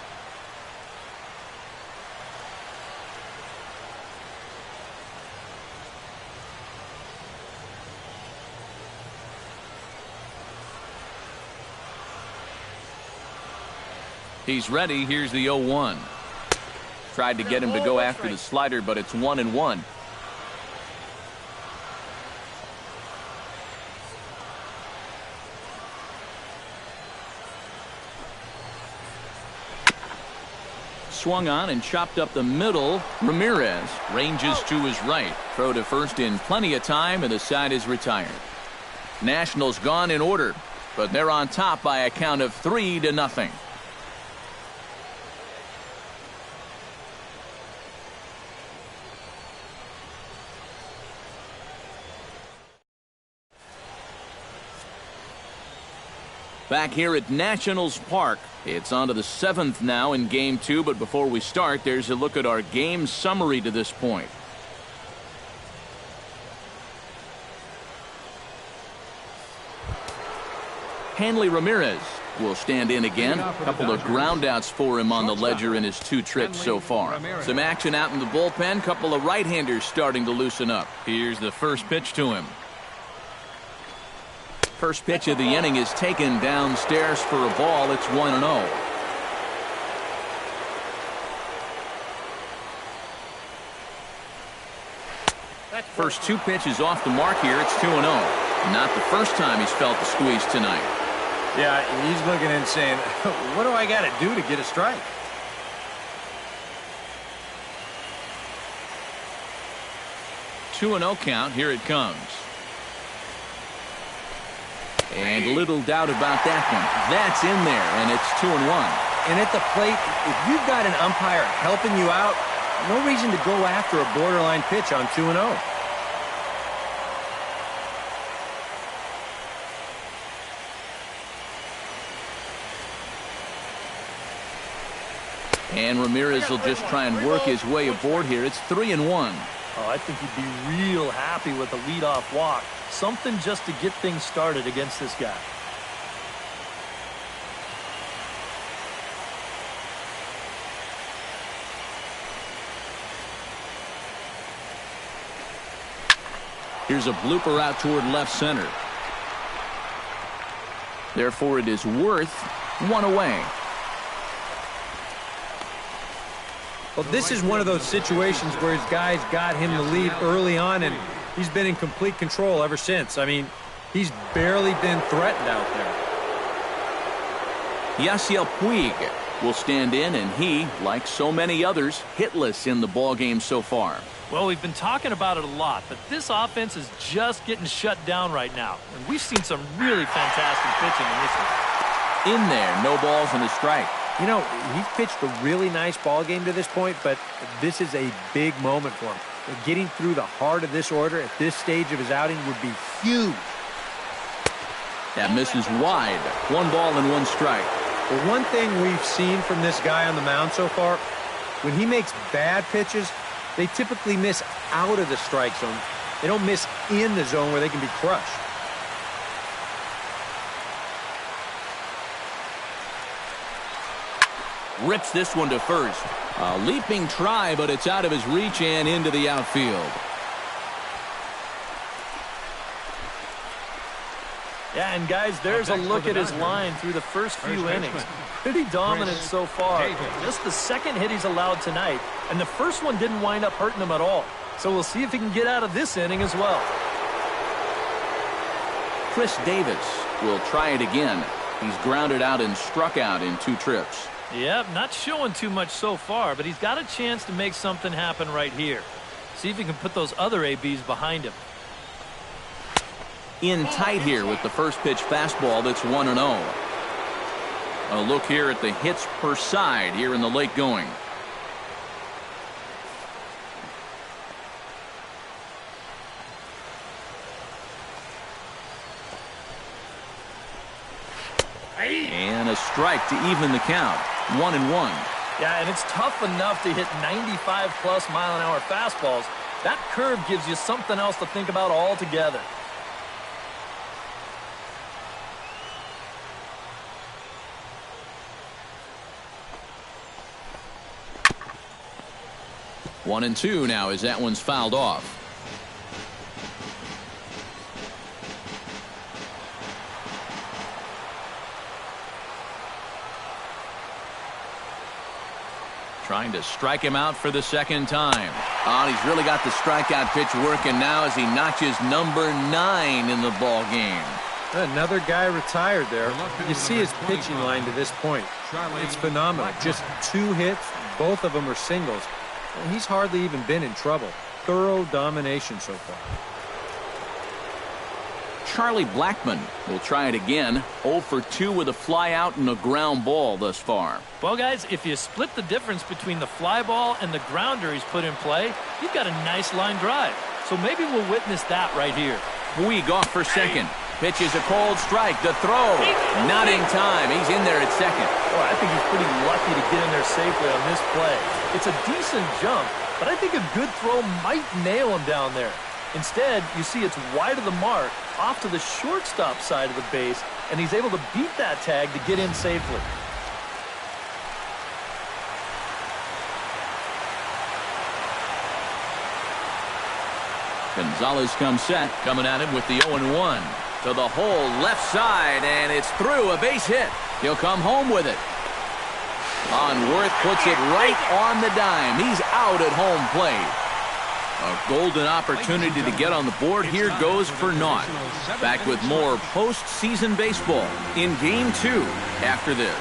He's ready. Here's the 0-1. Tried to get him to go after the slider, but it's 1-1. Swung on and chopped up the middle. Ramirez ranges to his right. Throw to first in plenty of time, and the side is retired. Nationals gone in order, but they're on top by a count of 3-0. Back here at Nationals Park, it's on to the 7th now in Game 2, but before we start, there's a look at our game summary to this point. Hanley Ramirez will stand in again. A couple of groundouts for him on the ledger in his 2 trips so far. Some action out in the bullpen. Couple of right-handers starting to loosen up. Here's the first pitch to him. First pitch of the inning is taken downstairs for a ball. It's 1-0. First 2 pitches off the mark here. It's 2-0. Not the first time he's felt the squeeze tonight. Yeah, he's looking and saying, what do I got to do to get a strike? Two 2-0 count. Here it comes. And little doubt about that one. That's in there, and it's 2-1. And at the plate, if you've got an umpire helping you out, no reason to go after a borderline pitch on 2-0. And Ramirez will just try and work his way aboard here. It's 3-1. Oh, I think he'd be real happy with a leadoff walk. Something just to get things started against this guy. Here's a blooper out toward left center. Therefore, it is worth 1 away. Well, this is one of those situations where his guys got him the lead early on, and he's been in complete control ever since. I mean, he's barely been threatened out there. Yasiel Puig will stand in, and he, like so many others, hitless in the ballgame so far. Well, we've been talking about it a lot, but this offense is just getting shut down right now. And we've seen some really fantastic pitching in this one. In there, no balls and a strike. You know, he's pitched a really nice ball game to this point, but this is a big moment for him. Getting through the heart of this order at this stage of his outing would be huge. That misses wide. 1 ball and 1 strike. Well, one thing we've seen from this guy on the mound so far, when he makes bad pitches, they typically miss out of the strike zone. They don't miss in the zone where they can be crushed. Rips this one to first. A leaping try, but it's out of his reach and into the outfield. Yeah, and guys, there's a look at his line through the first few innings. Pretty dominant so far. Just the second hit he's allowed tonight, and the first one didn't wind up hurting him at all. So we'll see if he can get out of this inning as well. Chris Davis will try it again. He's grounded out and struck out in 2 trips. Yep, not showing too much so far, but he's got a chance to make something happen right here. See if he can put those other ABs behind him. In tight here with the first pitch fastball. That's 1-0. A look here at the hits per side here in the late going. And a strike to even the count. 1-1. Yeah, and it's tough enough to hit 95-plus mile-an-hour fastballs. That curve gives you something else to think about altogether. One and two now as that one's fouled off. Trying to strike him out for the second time. Oh, he's really got the strikeout pitch working now as he notches number 9 in the ball game. Another guy retired there. You see his pitching line to this point. It's phenomenal. Just 2 hits, both of them are singles. And he's hardly even been in trouble. Thorough domination so far. Charlie Blackmon will try it again. 0 for 2 with a fly out and a ground ball thus far. Well, guys, if you split the difference between the fly ball and the grounder he's put in play, you've got a nice line drive. So maybe we'll witness that right here. Bouygues off for second. Pitches a cold strike. The throw. Not in time. He's in there at second. Well, I think he's pretty lucky to get in there safely on this play. It's a decent jump, but I think a good throw might nail him down there. Instead, you see it's wide of the mark, off to the shortstop side of the base, and he's able to beat that tag to get in safely. Gonzalez comes set, coming at him with the 0-1. To the hole left side, and it's through, a base hit. He'll come home with it. Worth puts it right on the dime. He's out at home plate. A golden opportunity to get on the board here goes for naught. Back with more postseason baseball in Game 2 after this.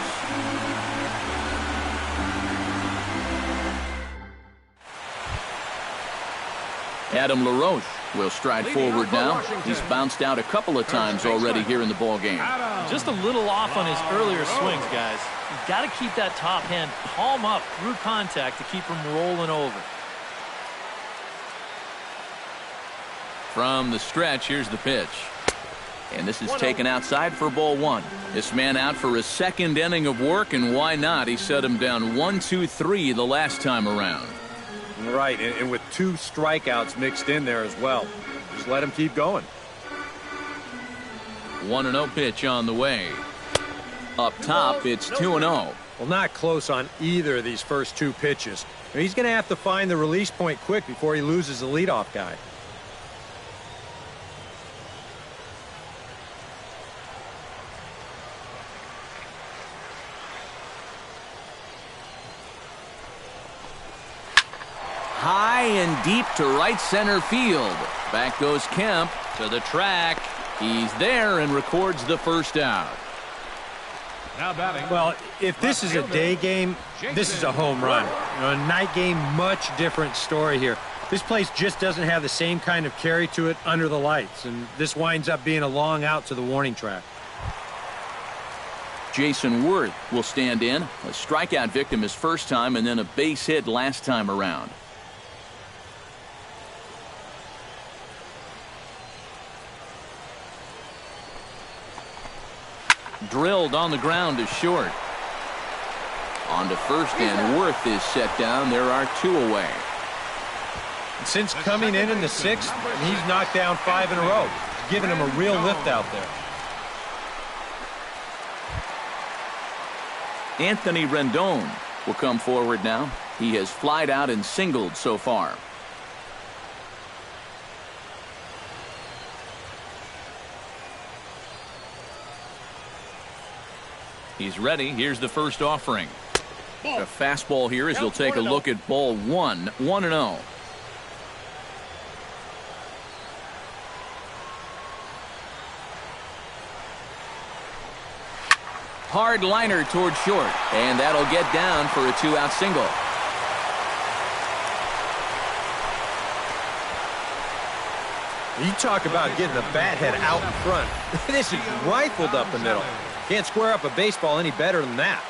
Adam LaRoche will stride forward now. He's bounced out a couple of times already here in the ball game. Just a little off on his earlier swings, guys. You've got to keep that top hand palm up through contact to keep him rolling over. From the stretch, here's the pitch. And this is taken outside for ball 1. This man out for a second inning of work, and why not? He set him down 1-2-3 the last time around. Right, and with 2 strikeouts mixed in there as well. Just let him keep going. 1-0 pitch on the way. Up top, it's 2-0. Well, not close on either of these first 2 pitches. He's going to have to find the release point quick before he loses the leadoff guy. High and deep to right center field. Back goes Kemp to the track. He's there and records the first out. Now batting. Well, if this is a day game, this is a home run. A night game, much different story here. This place just doesn't have the same kind of carry to it under the lights, and this winds up being a long out to the warning track. Jason Worth will stand in. A strikeout victim his first time and then a base hit last time around. Drilled on the ground to short. On to first, and Worth is set down. There are 2 away. Since coming in the 6th, he's knocked down 5 in a row, giving him a real lift out there. Anthony Rendon will come forward now. He has flied out and singled so far. He's ready. Here's the first offering. A fastball here as he'll take a look at ball 1. 1-0. Hard liner toward short, and that'll get down for a 2-out single. You talk about getting the bat head out in front. This is rifled up the middle. Can't square up a baseball any better than that.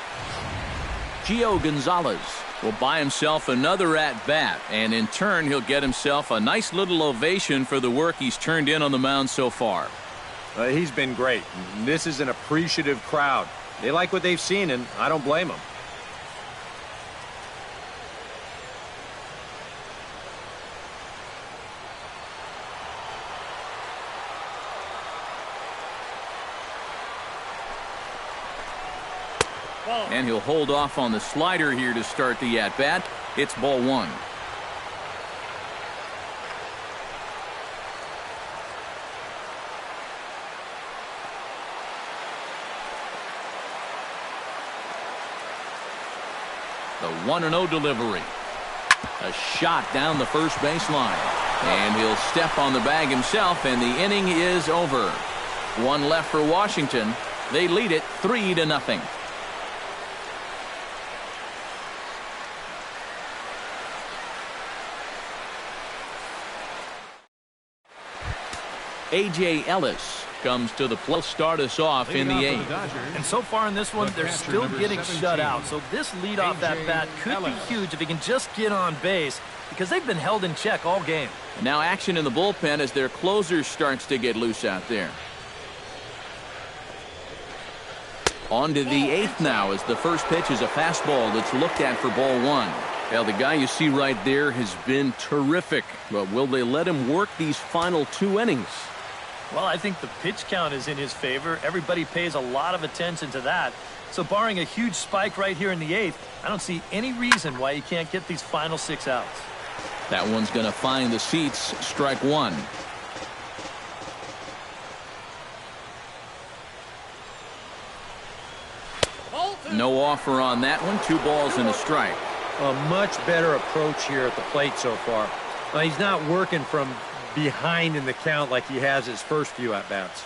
Gio Gonzalez will buy himself another at-bat, and in turn he'll get himself a nice little ovation for the work he's turned in on the mound so far. He's been great. This is an appreciative crowd. They like what they've seen, and I don't blame them. And he'll hold off on the slider here to start the at-bat. It's ball one. The 1-0 delivery. A shot down the first baseline. And he'll step on the bag himself, and the inning is over. One left for Washington. They lead it 3-0. A.J. Ellis comes to the plate. Start us off in the 8th. And so far in this one, they're still getting shut out. So this leadoff at bat could be huge if he can just get on base, because they've been held in check all game. And now action in the bullpen as their closer starts to get loose out there. On to the 8th now, as the first pitch is a fastball that's looked at for ball one. Well, the guy you see right there has been terrific. But will they let him work these final 2 innings? Well, I think the pitch count is in his favor. Everybody pays a lot of attention to that. So barring a huge spike right here in the 8th, I don't see any reason why he can't get these final 6 outs. That one's going to find the seats. Strike one. No offer on that one. 2 balls and a strike. A much better approach here at the plate so far. He's not working from behind in the count like he has his first few at-bats.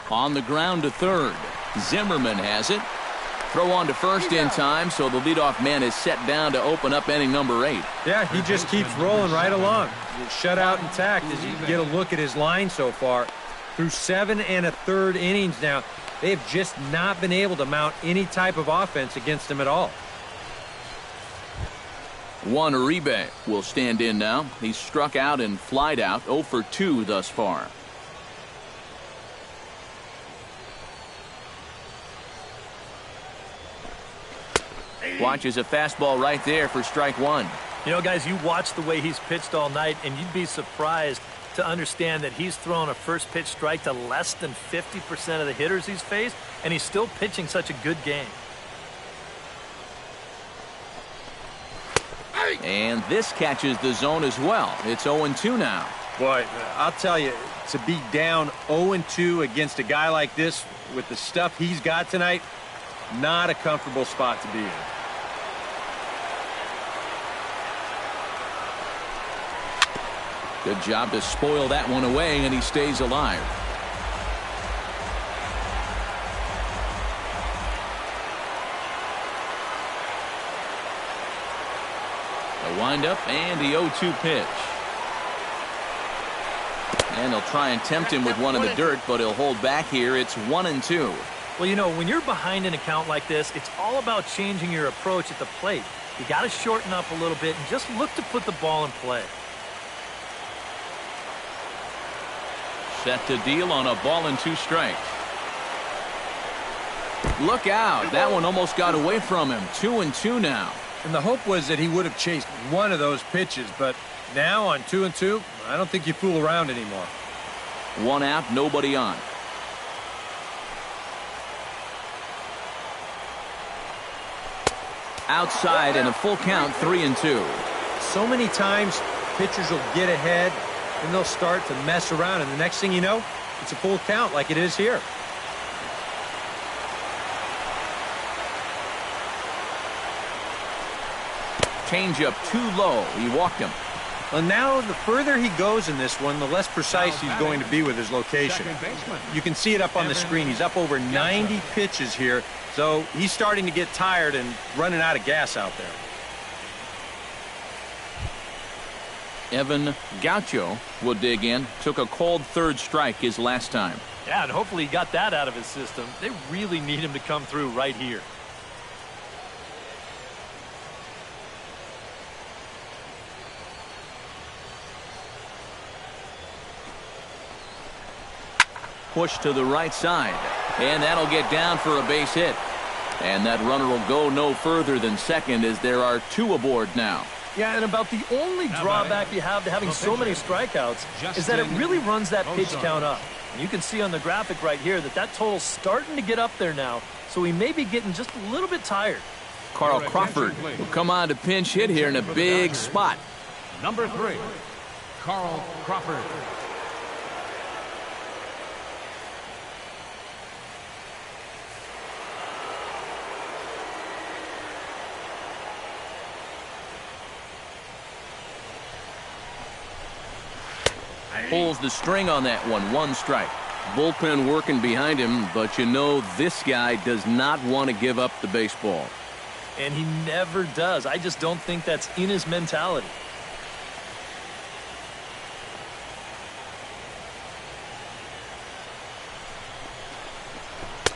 On the ground to third. Zimmerman has it. Throw on to first in time, so the leadoff man is set down to open up inning number 8. Yeah, he just keeps rolling right along. Shut out intact as you get a look at his line so far. Through 7 1/3 innings now, they have just not been able to mount any type of offense against him at all. Juan Uribe will stand in now. He's struck out and flied out, 0 for 2 thus far. Watches a fastball right there for strike one. You know, guys, you watch the way he's pitched all night, and you'd be surprised to understand that he's thrown a first pitch strike to less than 50% of the hitters he's faced, and he's still pitching such a good game. And this catches the zone as well. It's 0-2 now. Boy, I'll tell you, to be down 0-2 against a guy like this with the stuff he's got tonight, not a comfortable spot to be in. Good job to spoil that one away, and he stays alive. The windup and the 0-2 pitch. And they'll try and tempt him with one in the dirt, but he'll hold back here. It's 1-2. Well, you know, when you're behind an account like this, it's all about changing your approach at the plate. You got to shorten up a little bit and just look to put the ball in play. Set to deal on a ball and 2 strikes. Look out. That one almost got away from him. 2-2 now. And the hope was that he would have chased one of those pitches, but now on 2-2, I don't think you fool around anymore. 1 out, nobody on. Outside and a full count, 3-2. So many times pitchers will get ahead and they'll start to mess around, and the next thing you know, it's a full count like it is here. Changeup too low. He walked him. Well, now the further he goes in this one, the less precise he's going to be with his location. You can see it up on the screen. He's up over 90 pitches here, so he's starting to get tired and running out of gas out there. Evan Gaucho will dig in. Took a called third strike his last time. Yeah, and hopefully he got that out of his system. They really need him to come through right here. push to the right side. And that'll get down for a base hit. And that runner will go no further than second as there are 2 aboard now. Yeah, and about the only drawback you have to having so many strikeouts is that it really runs that pitch count up. And you can see on the graphic right here that total's starting to get up there now, so he may be getting just a little bit tired. Carl Crawford will come on to pinch hit here in a big spot. Number 3, Carl Crawford. Pulls the string on that one. 1 strike. Bullpen working behind him, but you know this guy does not want to give up the baseball. And he never does. I just don't think that's in his mentality.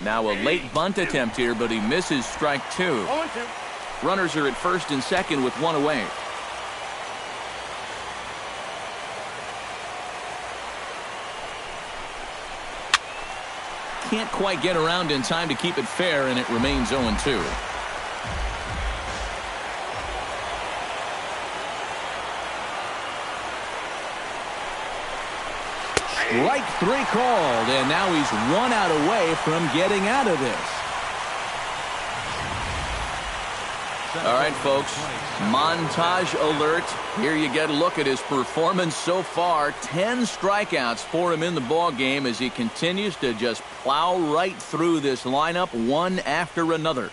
Now a late bunt attempt here, but he misses strike 2. Runners are at first and second with 1 away. Can't quite get around in time to keep it fair, and it remains 0-2. Strike 3 called, and now he's 1 out away from getting out of this. All right, folks, montage alert. Here you get a look at his performance so far. 10 strikeouts for him in the ball game as he continues to just plow right through this lineup one after another.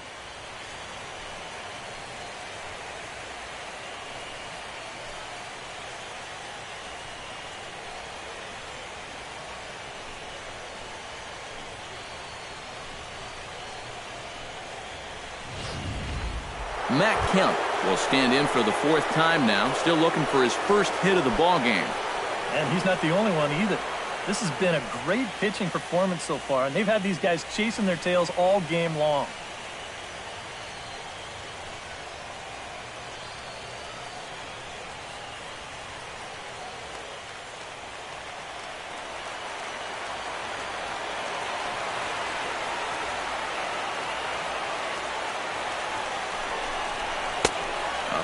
Matt Kemp will stand in for the 4th time now, still looking for his first hit of the ball game. And he's not the only one either. This has been a great pitching performance so far, and they've had these guys chasing their tails all game long.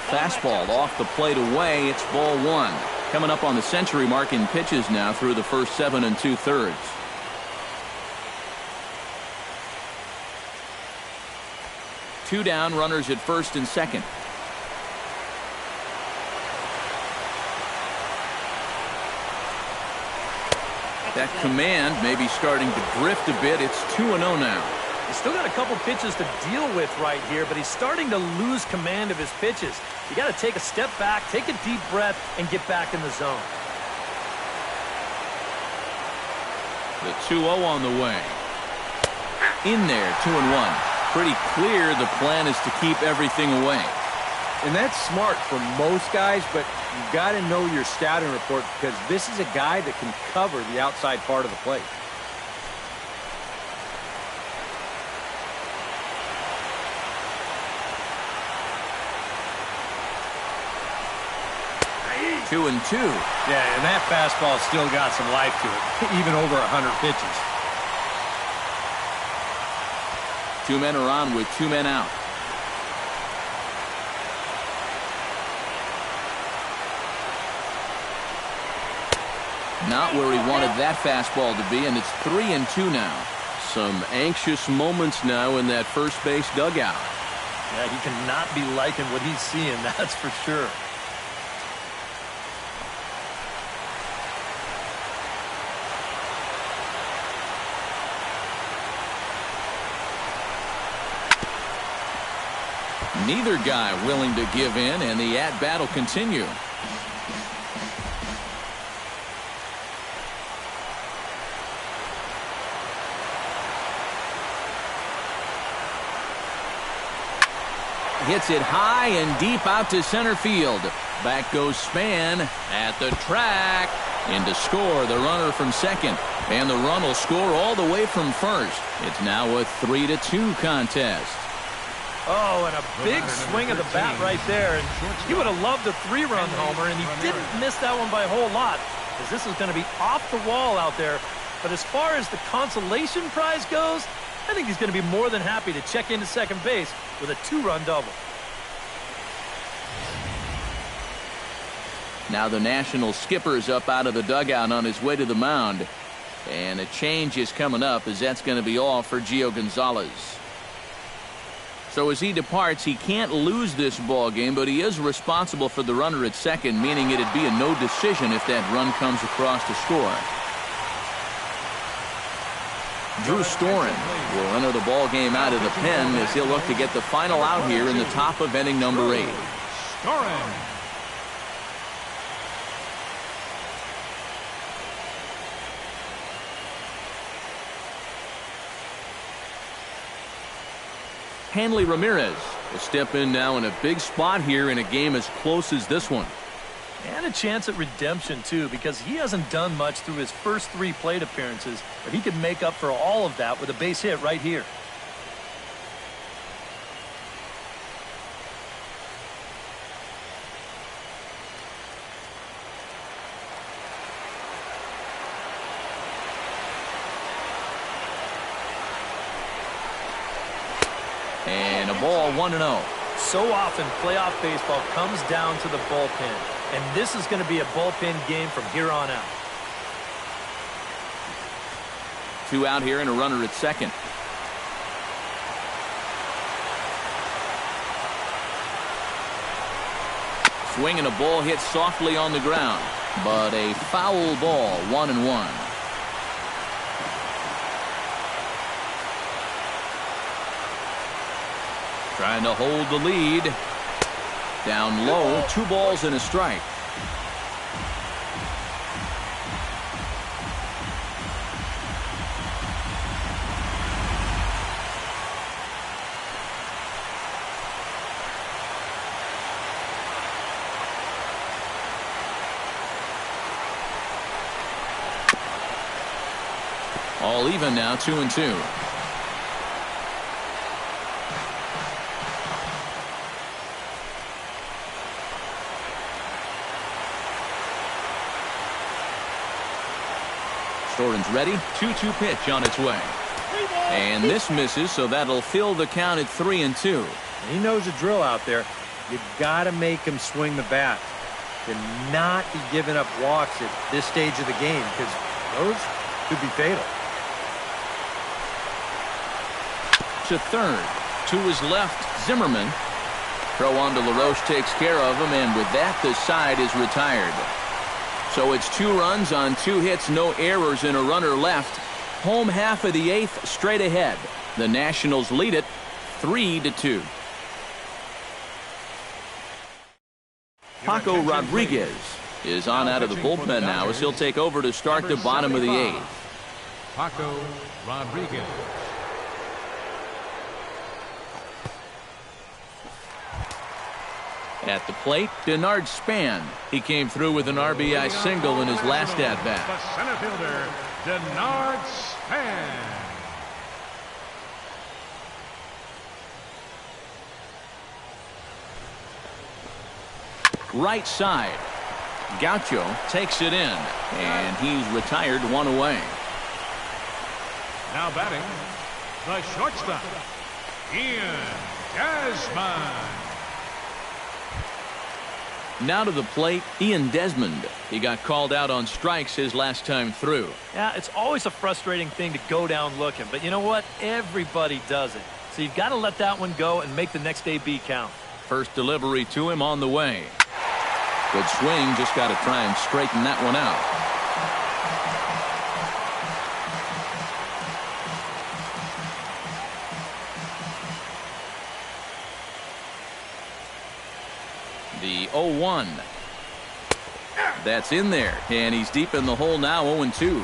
Fastball off the plate away. It's ball 1. Coming up on the century mark in pitches now through the first 7 2/3. Two down, runners at first and second. That command may be starting to drift a bit. It's 2-0 now. He's still got a couple pitches to deal with right here, but he's starting to lose command of his pitches. You got to take a step back, take a deep breath, and get back in the zone. The 2-0 on the way. In there, 2-1. Pretty clear the plan is to keep everything away. And that's smart for most guys, but you've got to know your scouting report because this is a guy that can cover the outside part of the plate. Two and 2. Yeah, and that fastball still got some life to it, even over 100 pitches. 2 men are on with 2 men out. Not where he wanted that fastball to be, and it's 3 and 2 now. Some anxious moments now in that first base dugout. Yeah, he cannot be liking what he's seeing, that's for sure. Neither guy willing to give in, and the at-bat will continue. Hits it high and deep out to center field. Back goes Span at the track. In to score the runner from second. And the run will score all the way from first. It's now a 3-2 contest. Oh, and a big swing of the bat right there. And he would have loved a 3-run homer, and he didn't miss that one by a whole lot, as this is going to be off the wall out there. But as far as the consolation prize goes, I think he's going to be more than happy to check into second base with a 2-run double. Now the National skipper's up out of the dugout on his way to the mound. And a change is coming up, as that's going to be all for Gio Gonzalez. So as he departs, he can't lose this ball game, but he is responsible for the runner at second, meaning it'd be a no decision if that run comes across to score. Drew Storen will enter the ball game out of the pen as he'll look to get the final out here in the top of inning number 8. Storen. Hanley Ramirez will step in now in a big spot here in a game as close as this one. And a chance at redemption, too, because he hasn't done much through his first 3 plate appearances, but he could make up for all of that with a base hit right here. And a ball 1-0. So often, playoff baseball comes down to the bullpen, and this is going to be a bullpen game from here on out. 2 out here and a runner at second. Swing and a ball hit softly on the ground, but a foul ball, 1-1. Trying to hold the lead. Down low, 2 balls and a strike. All even now, 2-2. Storen's ready. 2-2 pitch on its way. And this misses, so that'll fill the count at 3-2. He knows the drill out there. You got to make him swing the bat. Cannot be giving up walks at this stage of the game, because those could be fatal. To third. To his left, Zimmerman. Throw on to LaRoche takes care of him, and with that, the side is retired. So it's 2 runs on 2 hits, no errors, and a runner left. Home half of the 8th, straight ahead. The Nationals lead it 3-2. Paco Rodriguez is on out of the bullpen now as he'll take over to start the bottom of the 8th. Paco Rodriguez. At the plate, Denard Span. He came through with an RBI single in his last at-bat. The center fielder, Denard Span. Right side. Gaucho takes it in, and he's retired 1 away. Now batting, the shortstop, Ian Desmond. Now to the plate, Ian Desmond. He got called out on strikes his last time through. Yeah, it's always a frustrating thing to go down looking, but you know what? Everybody does it. So you've got to let that one go and make the next AB count. First delivery to him on the way. Good swing, just got to try and straighten that one out. The 0-1. That's in there, and he's deep in the hole now, 0-2.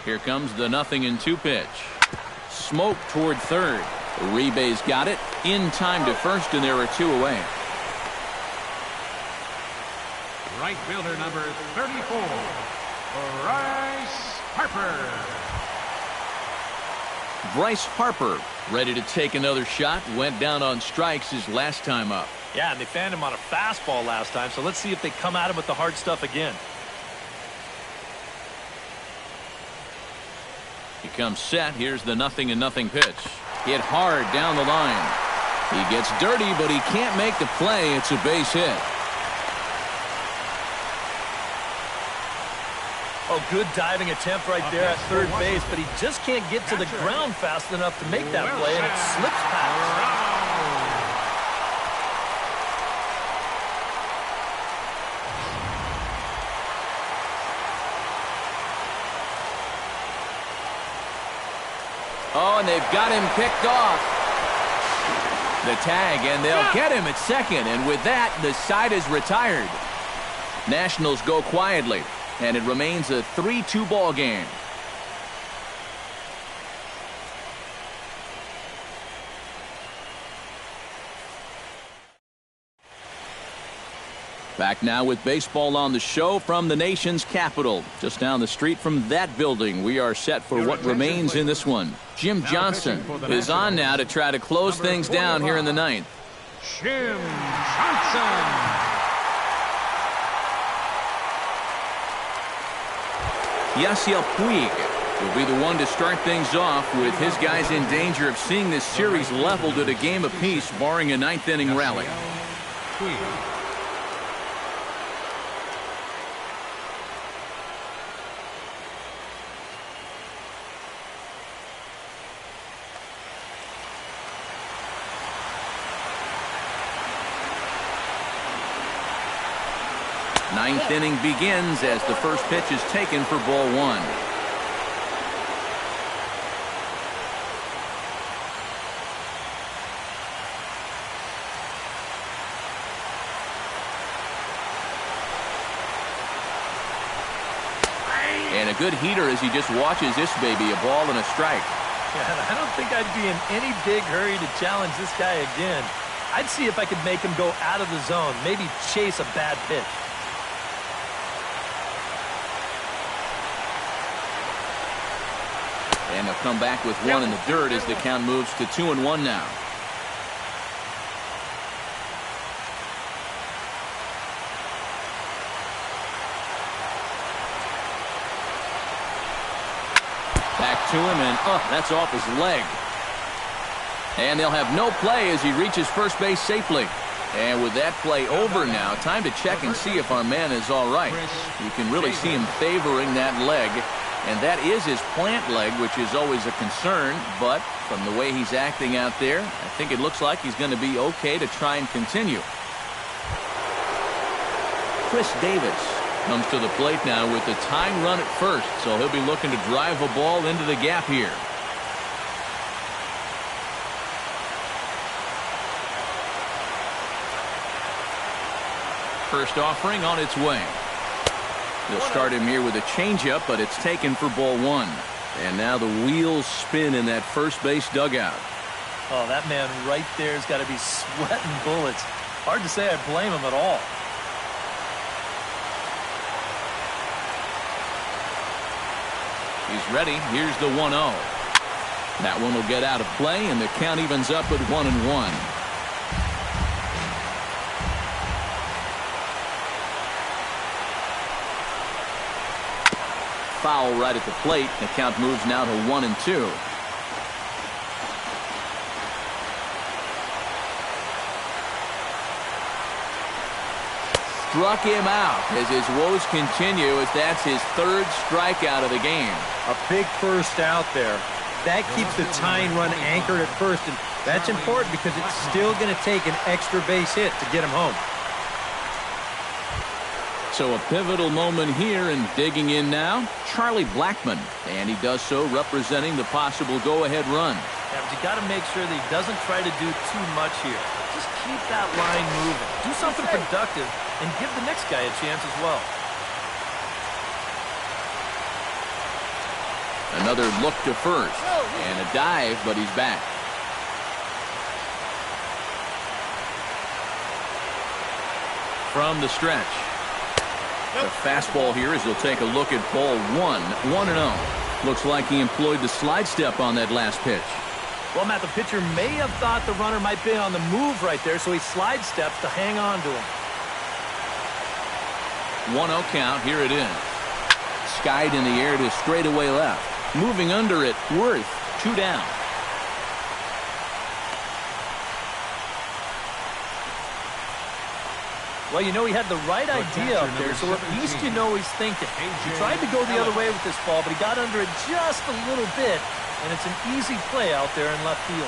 Here comes the 0-2 pitch. Smoke toward third. Uribe's got it. In time to first, and there are 2 away. Right fielder number 34, Bryce Harper. Bryce Harper, ready to take another shot, went down on strikes his last time up. Yeah, and they fanned him on a fastball last time, so let's see if they come at him with the hard stuff again. He comes set. Here's the 0-0 pitch. Hit hard down the line. He gets dirty, but he can't make the play. It's a base hit. Oh, good diving attempt right there at third base, but he just can't get to the ground fast enough to make that play, and it slips past. Oh, and they've got him picked off. The tag, and they'll get him at second, and with that, the side is retired. Nationals go quietly, and it remains a 3-2 ball game. Back now with baseball on the show from the nation's capital. Just down the street from that building, we are set for what remains in this one. Jim Johnson is on now to try to close things down here in the ninth. Jim Johnson. Yasiel Puig will be the one to start things off, with his guys in danger of seeing this series leveled at a game apiece, barring a ninth-inning rally. Ninth inning begins as the first pitch is taken for ball one. And a good heater as he just watches this baby, a ball and a strike. Yeah, I don't think I'd be in any big hurry to challenge this guy again. I'd see if I could make him go out of the zone, maybe chase a bad pitch. And they'll come back with one in the dirt as the count moves to 2-1 now. Back to him, and that's off his leg. And they'll have no play as he reaches first base safely. And with that play over now, time to check and see if our man is all right. You can really see him favoring that leg. And that is his plant leg, which is always a concern. But from the way he's acting out there, I think it looks like he's going to be okay to try and continue. Chris Davis comes to the plate now with the tying run at first. So he'll be looking to drive a ball into the gap here. First offering on its way. They'll start him here with a changeup, but it's taken for ball one. And now the wheels spin in that first base dugout. Oh, that man right there has got to be sweating bullets. Hard to say I blame him at all. He's ready. Here's the 1-0. That one will get out of play, and the count evens up at 1-1. Foul right at the plate. The count moves now to 1-2. Struck him out as his woes continue, as that's his third strikeout of the game. A big first out there. That keeps the tying run anchored at first, and that's important because it's still going to take an extra base hit to get him home. So a pivotal moment here, and digging in now, Charlie Blackmon. And he does so representing the possible go-ahead run. Yeah, but you got to make sure that he doesn't try to do too much here. Just keep that line moving. Do something productive and give the next guy a chance as well. Another look to first. And a dive, but he's back. From the stretch. The fastball here as he'll take a look at ball one. 1-0. Looks like he employed the slide step on that last pitch. Well, Matt, the pitcher may have thought the runner might be on the move right there, so he slide steps to hang on to him. 1-0 count. Here it is. Skied in the air to straightaway left. Moving under it, Worth, 2 down. Well, you know, he had the right idea up there, so at least you know he's thinking. He tried to go the other way with this ball, but he got under it just a little bit, and it's an easy play out there in left field.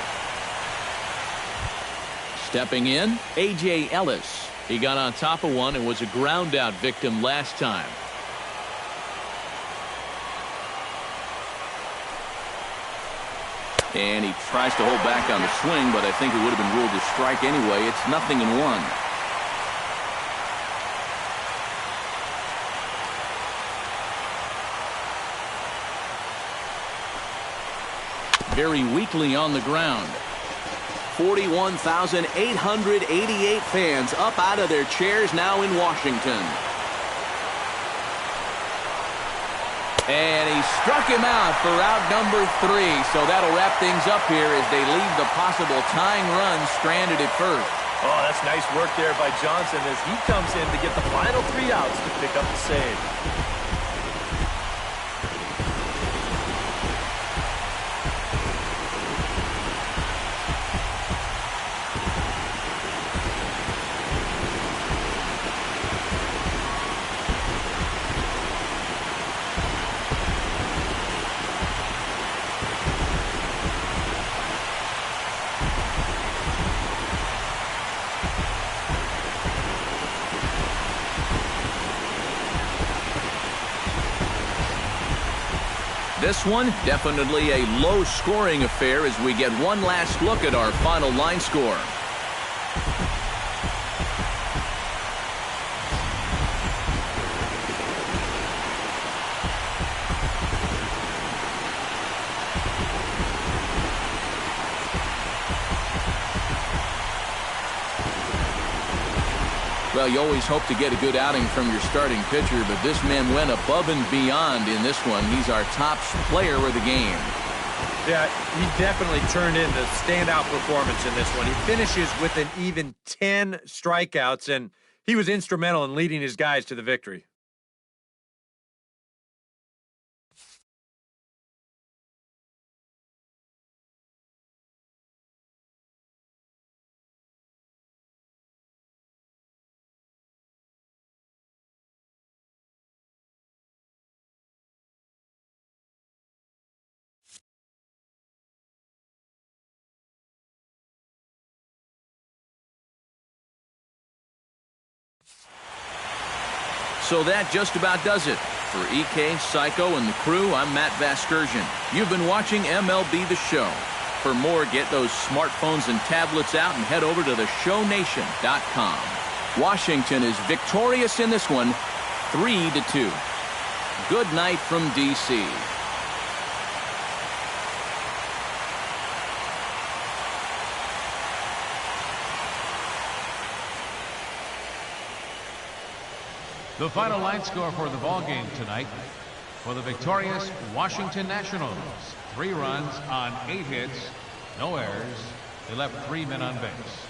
Stepping in, A.J. Ellis. He got on top of one and was a ground out victim last time. And he tries to hold back on the swing, but I think it would have been ruled a strike anyway. It's 0-1. Very weakly on the ground. 41,888 fans up out of their chairs now in Washington. And he struck him out for out number 3. So that'll wrap things up here as they leave the possible tying run stranded at first. Oh, that's nice work there by Johnson as he comes in to get the final 3 outs to pick up the save. This one, definitely a low-scoring affair as we get one last look at our final line score. Well, you always hope to get a good outing from your starting pitcher, but this man went above and beyond in this one. He's our top player of the game. Yeah, he definitely turned in the standout performance in this one. He finishes with an even 10 strikeouts, and he was instrumental in leading his guys to the victory. So that just about does it. For EK, Psycho, and the crew, I'm Matt Vasgersian. You've been watching MLB The Show. For more, get those smartphones and tablets out and head over to theshownation.com. Washington is victorious in this one, 3-2. Good night from D.C. The final line score for the ball game tonight for the victorious Washington Nationals. 3 runs on 8 hits, no errors. They left 3 men on base.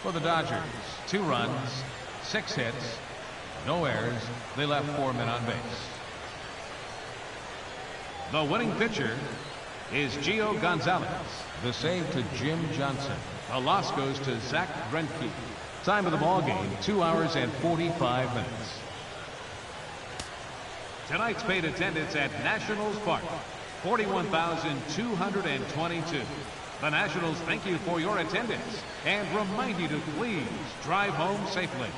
For the Dodgers, 2 runs, 6 hits, no errors. They left 4 men on base. The winning pitcher is Gio Gonzalez. The save to Jim Johnson. The loss goes to Zach Greinke. Time of the ball game, 2 hours and 45 minutes. Tonight's paid attendance at Nationals Park, 41,222. The Nationals thank you for your attendance and remind you to please drive home safely.